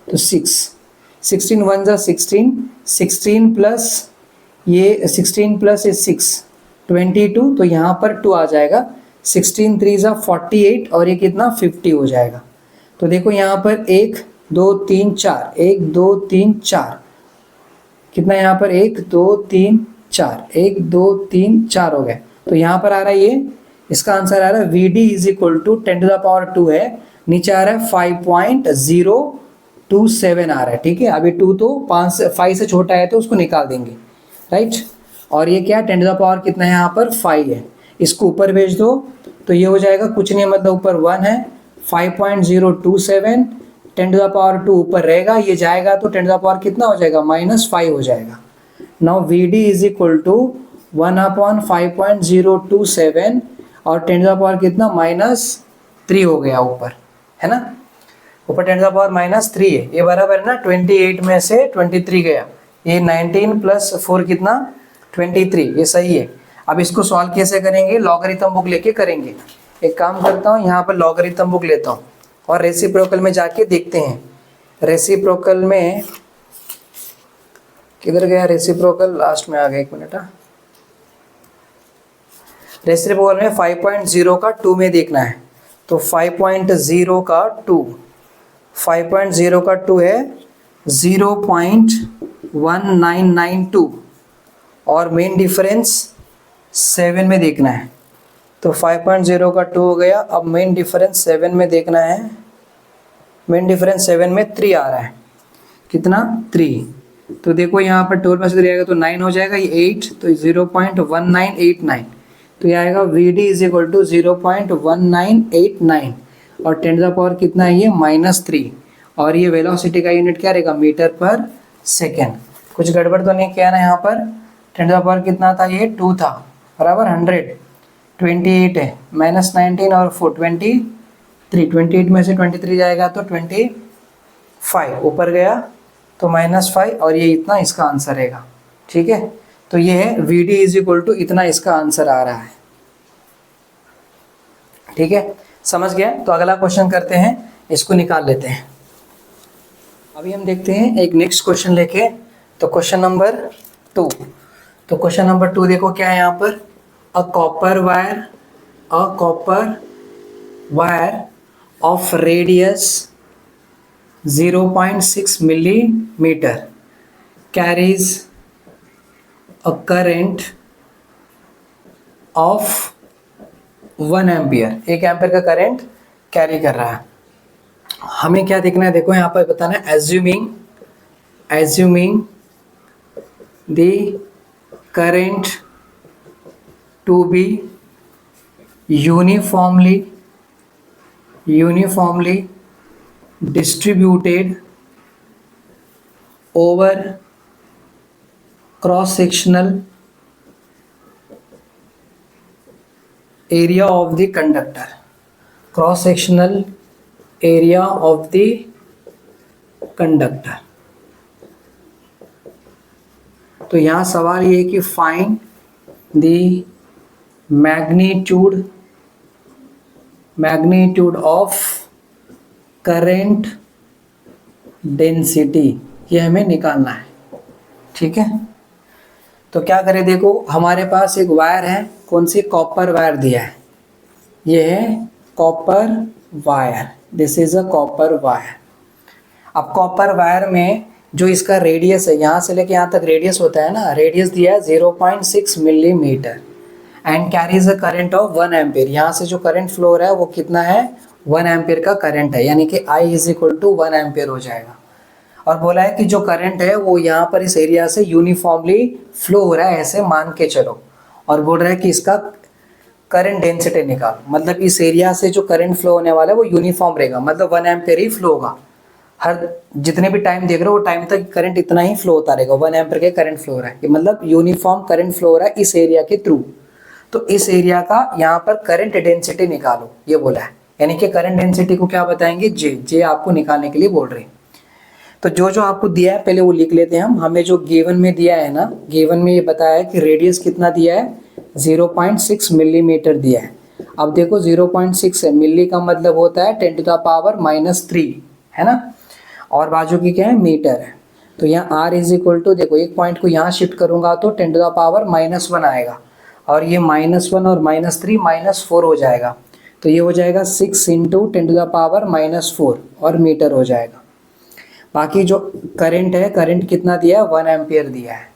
तो 6। 16 1 जा 16 प्लस ये 16 प्लस ये 6 22, तो यहाँ पर 2 आ जाएगा। 16 3 जा 48 और ये कितना 50 हो जाएगा। तो देखो यहाँ पर 1 2 3 4 1 2 3 4 कितना यहाँ पर 1 2 3 4 1 2 3 4 हो गए। तो यहाँ पर आ रहा है ये, इसका आंसर आ रहा है VD is equal to 10 to the power 2 है, नीचे आ रहा है 5.027 आ रहा है, ठीक है। अभी 2 तो 5 से छोटा है तो उसको निकाल देंगे, राइट। और ये क्या 10 टू द पावर कितना है यहाँ पर 5 है, इसको ऊपर भेज दो तो ये हो जाएगा कुछ नहीं मतलब ऊपर 1 है 5.027 10 टू द पावर 2 ऊपर रहेगा, ये जाएगा तो 10 टू द पावर कितना हो जाएगा -5 हो जाएगा। Now VD is equal to 1/5.027 और 10 टू द पावर कितना -3 हो गया ऊपर, है ना। ऊपर 10 टू द पावर -3 है, ये बराबर है ना 28 में से 23 गया, ये 19 प्लस 4 कितना 23, ये सही है। अब इसको सॉल्व कैसे करेंगे, लॉगरिथम बुक लेके करेंगे। एक काम करता हूँ यहाँ पर लॉगरिथम बुक लेता हूँ और रेसिप्रोकल में जाके देखते हैं। रेसिप्रोकल में किधर गया रेसिप्रोकल, लास्ट में आ गया, 1 मिनट। रेसिप्रोकल में 5.0 का 2 में देखना है, तो 5.0 का 2 है 0.1992 और मेन डिफरेंस 7 में देखना है। तो 5.0 का 2 हो गया। अब मेन डिफरेंस 7 में देखना है, मेन डिफरेंस 7 में 3 आ रहा है, कितना 3। तो देखो यहाँ पर 12 में से 3 आएगा तो 9 हो जाएगा, ये 8 तो 0.1989, तो ये आएगा VD इज इक्वल टू 0.1989 और 10 टू द पावर कितना है ये -3 और ये वेलोसिटी का यूनिट क्या रहेगा मीटर पर सेकेंड। कुछ गड़बड़ तो नहीं किया ना यहाँ पर। 10 टू द पावर कितना था ये 2 था बराबर 100, 28 है -19 और 4 23, 28 में से 23 जाएगा तो 25 ऊपर गया तो -5 और ये इतना इसका आंसर रहेगा, ठीक है। तो ये है VD इज इक्वल टू इतना इसका आंसर आ रहा है, ठीक है, समझ गया। तो अगला क्वेश्चन करते हैं, इसको निकाल लेते हैं। अभी हम देखते हैं एक नेक्स्ट क्वेश्चन लेके, तो क्वेश्चन नंबर 2। तो क्वेश्चन नंबर 2 देखो क्या है यहाँ पर, a copper wire of radius 0.6 millimeter carries a current of 1 ampere, 1 ampere का करंट कैरी कर रहा है। हमें क्या देखना है, देखो यहाँ पर बताना है assuming the current to be uniformly distributed over cross sectional area of the conductor, cross sectional area of the conductor। तो यहाँ सवाल ये है कि find the magnitude of current density, ये हमें निकालना है, ठीक है। तो क्या करें, देखो हमारे पास एक वायर है, कौन सी कॉपर वायर दिया है, ये है copper wire, this is a copper wire. अब कॉपर वायर में जो इसका रेडियस है, यहाँ से लेके यहाँ तक रेडियस होता है ना, रेडियस दिया है 0.6 millimetre and carries a current of 1 ampere. यहाँ से जो करंट फ्लो हो रहा है वो कितना है, 1 एम्पियर का करंट है, यानी कि I is equal to 1 ampere हो जाएगा। और बोला है कि जो करंट है वो यहाँ पर इस एरिया से यूनिफॉर्मली फ्लो हो रहा है, ऐसे मान के चलो। और बोल रहा है कि इसका करंट डेंसिटी निकालो, मतलब इस एरिया से जो करंट फ्लो होने वाला है वो यूनिफॉर्म रहेगा, मतलब 1 एम्पियर ही फ्लो होगा। हर जितने भी टाइम देख रहे हो वो टाइम तक करंट इतना ही फ्लो होता रहेगा, 1 एम्पियर के करंट फ्लो हो रहा है, मतलब यूनिफॉर्म करंट फ्लो हो रहा है इस एरिया के थ्रू। तो इस एरिया का यहाँ पर करंट डेंसिटी निकालो, ये बोला है। यानी कि करंट डेंसिटी को क्या बताएंगे, जे आपको निकालने के लिए बोल रहे हैं। तो जो जो आपको दिया है पहले वो लिख लेते हैं हम। हमें जो गिवन में दिया है ना, गिवन में ये बताया है कि रेडियस कितना दिया है, 0.6 मिलीमीटर दिया है। अब देखो 0.6 है, मिली का मतलब होता है 10⁻³ है ना, और बाजू की क्या है, मीटर है। तो यहाँ R इज इक्वल टू, देखो एक पॉइंट को यहाँ शिफ्ट करूंगा तो 10⁻⁻1 आएगा, और ये -1 और -3 -4 हो जाएगा, तो ये हो जाएगा 6 × 10⁻⁻4 और मीटर हो जाएगा। बाकी जो करंट है, करंट कितना दिया है, 1 एम्पियर दिया है।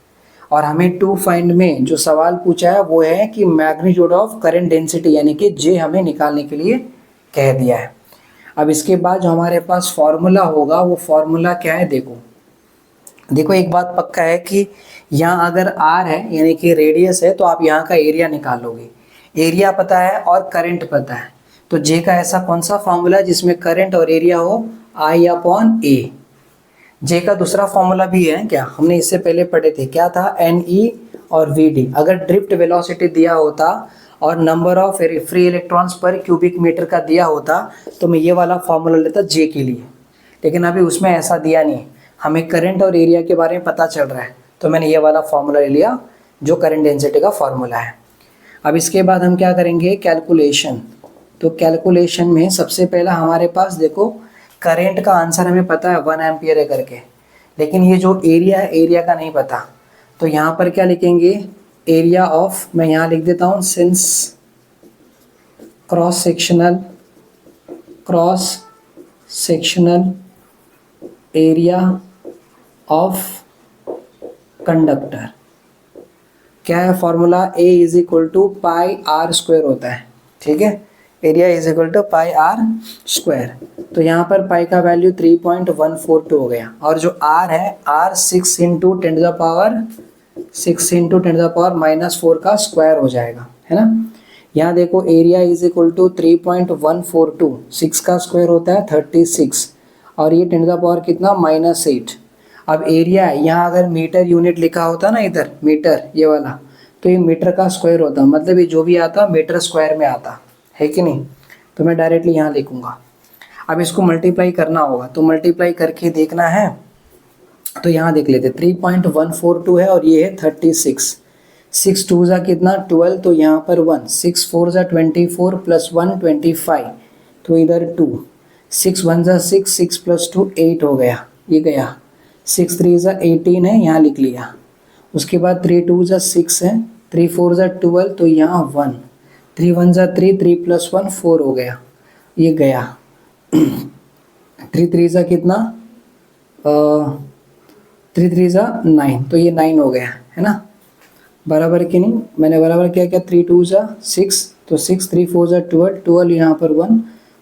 और हमें टू फाइंड में जो सवाल पूछा है वो है कि मैग्नीट्यूड ऑफ करंट डेंसिटी, यानी कि जे हमें निकालने के लिए कह दिया है। अब इसके बाद जो हमारे पास फॉर्मूला होगा वो फॉर्मूला क्या है, देखो एक बात पक्का है कि यहाँ अगर R है यानी कि रेडियस है तो आप यहाँ का एरिया निकालोगे, एरिया पता है और करंट पता है। तो जे का ऐसा कौन सा फॉर्मूला है जिसमें करंट और एरिया हो, I/A। जे का दूसरा फॉर्मूला भी है क्या, हमने इससे पहले पढ़े थे, क्या था, NE और VD। अगर ड्रिफ्ट वेलोसिटी दिया होता और number of free electrons per cubic metre का दिया होता तो मैं ये वाला फॉर्मूला लेता जे के लिए, लेकिन अभी उसमें ऐसा दिया नहीं, हमें करंट और एरिया के बारे में पता चल रहा है तो मैंने ये वाला फॉर्मूला ले लिया जो करंट डेंसिटी का फॉर्मूला है। अब इसके बाद हम क्या करेंगे, कैलकुलेशन। तो कैलकुलेशन में सबसे पहला हमारे पास देखो करंट का आंसर हमें पता है 1 एम्पियर है करके, लेकिन ये जो एरिया है एरिया का नहीं पता। तो यहाँ पर क्या लिखेंगे, एरिया ऑफ, मैं यहाँ लिख देता हूँ, since cross sectional area of conductor, क्या है formula, A is equal to πr² होता है, ठीक है, area is equal to πr²। तो यहाँ पर पाई का वैल्यू 3.142 हो गया, और जो R है, R 6 × 10⁻⁻4 का स्क्वायर हो जाएगा, है ना। यहाँ देखो एरिया इज इक्वल टू 3.142, 6 का स्क्वायर होता है 36, और ये 10⁻कितना, -8। अब एरिया यहाँ अगर मीटर यूनिट लिखा होता ना इधर, मीटर ये वाला, तो ये मीटर का स्क्वायर होता, मतलब ये जो भी आता मीटर स्क्वायर में आता है कि नहीं। तो मैं डायरेक्टली यहाँ लिखूँगा। अब इसको मल्टीप्लाई करना होगा, तो मल्टीप्लाई करके देखना है। तो यहाँ देख लेते, 3.142 है और ये है 36, 6 2 ज़ा कितना 12, तो यहाँ पर 1, 6 4 ज़ा 24 + 1 25, तो इधर 2, 6 1 ज़ा 6, 6 + 2 8 हो गया, ये गया, 6 3 ज़ा 18 है, यहाँ लिख लिया। उसके बाद 3 2 ज़ा 6 है, 3 4 ज़ा 12, तो यहाँ 1, 3 1 ज़ा 3, 3 + 1 4 हो गया, ये गया। 3 3 ज़ा कितना, 3 3 ज़ा 9, तो ये 9 हो गया, है ना, बराबर कि नहीं। मैंने बराबर क्या किया, 3 2 ज़ा 6, तो 6 3 4 ज़ा 12, 12 यहाँ पर 1,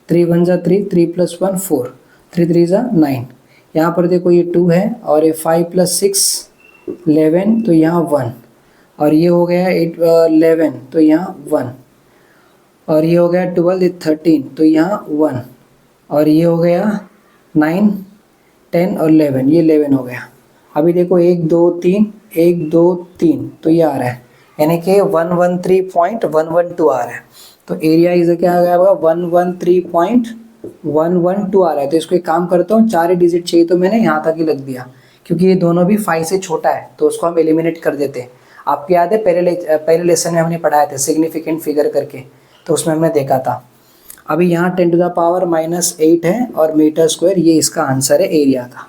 3 1 ज़ा 3, 3 + 1 4, 3 3 ज़ा 9, यहाँ पर देखो ये 2 है, और ये 5 + 6 11, तो यहाँ 1, और ये हो गया 8 11, तो यहाँ 1, और ये हो गया 12 13, तो यहाँ 1, और ये हो गया 9 10 और 11, ये 11 हो गया। अभी देखो 1 2 3 1 2 3, तो ये आ रहा है, यानी कि 113.112 आ रहा है। तो एरिया इज क्या आ गया होगा, 113.112 आ रहा है। तो इसको एक काम करता हूँ, 4 डिजिट चाहिए तो मैंने यहाँ तक ही लग दिया, क्योंकि ये दोनों भी 5 से छोटा है, तो उसको हम एलिमिनेट कर देते हैं। आपको याद है पहले लेसन में हमने पढ़ाए थे सिग्निफिकेंट फिगर करके, तो उसमें हमने देखा था। अभी यहाँ 10⁻⁻8 है और मीटर स्क्वायर, ये इसका आंसर है एरिया का।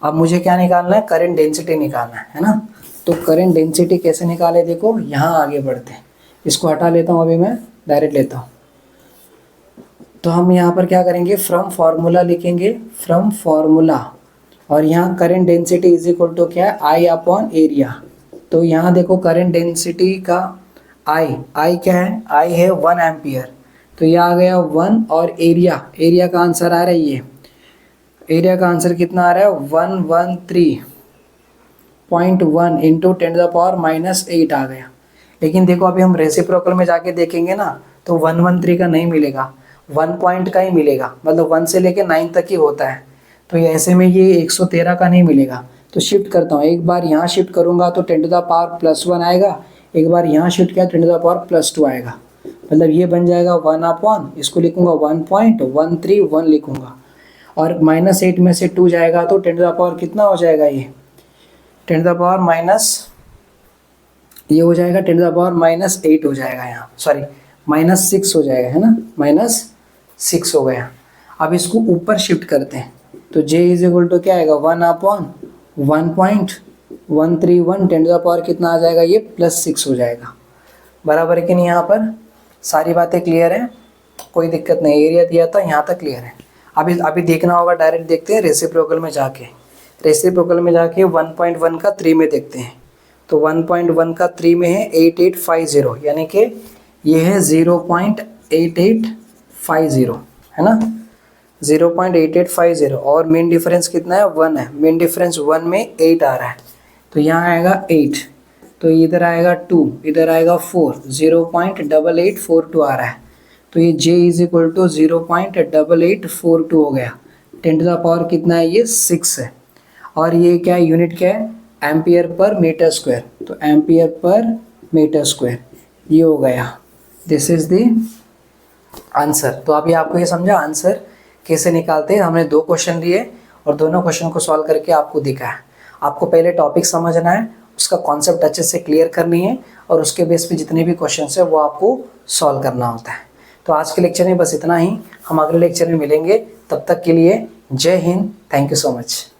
अब मुझे क्या निकालना है, करंट डेंसिटी निकालना है ना। तो करंट डेंसिटी कैसे निकाले, देखो यहाँ आगे बढ़ते हैं, इसको हटा लेता हूँ, अभी मैं डायरेक्ट लेता हूँ। तो हम यहाँ पर क्या करेंगे, फ्रॉम फार्मूला लिखेंगे, फ्रॉम फार्मूला, और यहाँ current density is equal to क्या है, आई अपॉन एरिया। तो यहाँ देखो करंट डेंसिटी का आई क्या है, आई है 1 एम्पियर, तो ये आ गया 1, और एरिया का आंसर आ रहा है, ये एरिया का आंसर कितना आ रहा है 113.1 इंटू 10⁻⁻8 आ गया। लेकिन देखो अभी हम रेसिप्रोकल में जाके देखेंगे ना, तो 113 का नहीं मिलेगा, 1 पॉइंट का ही मिलेगा, मतलब 1 से लेके 9 तक ही होता है। तो ऐसे में ये 113 का नहीं मिलेगा। तो शिफ्ट करता हूँ, एक बार यहाँ शिफ्ट करूँगा तो 10⁻+1 आएगा, एक बार यहाँ शिफ्ट किया 10⁻+2 आएगा, मतलब ये बन जाएगा 1 अपॉन, इसको लिखूँगा 1.131 लिखूँगा, और -8 में से 2 जाएगा तो 10 कितना हो जाएगा, ये 10 ये हो जाएगा 10⁻8 हो जाएगा, यहाँ सॉरी -6 हो जाएगा, है ना, -6 हो गया। अब इसको ऊपर शिफ्ट करते हैं, तो J इज इक्वल टू क्या आएगा 1 अपॉन 1.131, 10 कितना आ जाएगा, ये +6 हो जाएगा। बराबर है कि नहीं, यहाँ पर सारी बातें क्लियर है, कोई दिक्कत नहीं, एरिया दिया था यहाँ तक क्लियर है। अभी देखना होगा, डायरेक्ट देखते हैं रेसिप्रोकल में जाके, 1.1 का 3 में देखते हैं। तो 1.1 का 3 में है 8850, यानी कि ये है 0.8850, है ना, 0.8850, और मेन डिफरेंस कितना है 1 है, मेन डिफरेंस 1 में 8 आ रहा है, तो यहाँ आएगा 8, तो इधर आएगा 2, इधर आएगा 4, 0.8842 आ रहा है। तो ये J इज इक्वल टू 0.8842 हो गया। 10 कितना है, ये 6 है, और ये क्या है, यूनिट क्या है, एम्पियर पर मीटर स्क्वायर, तो एम्पियर पर मीटर स्क्वायर ये हो गया। This is the answer. तो अभी आपको ये समझा आंसर कैसे निकालते हैं। हमने 2 क्वेश्चन लिए और दोनों क्वेश्चन को सॉल्व करके आपको दिखाया। आपको पहले टॉपिक समझना है, उसका कॉन्सेप्ट अच्छे से क्लियर करनी है, और उसके बेस पे जितने भी क्वेश्चन है वो आपको सॉल्व करना होता है। तो आज के लेक्चर में बस इतना ही, हम अगले लेक्चर में मिलेंगे, तब तक के लिए जय Hind, thank you so much.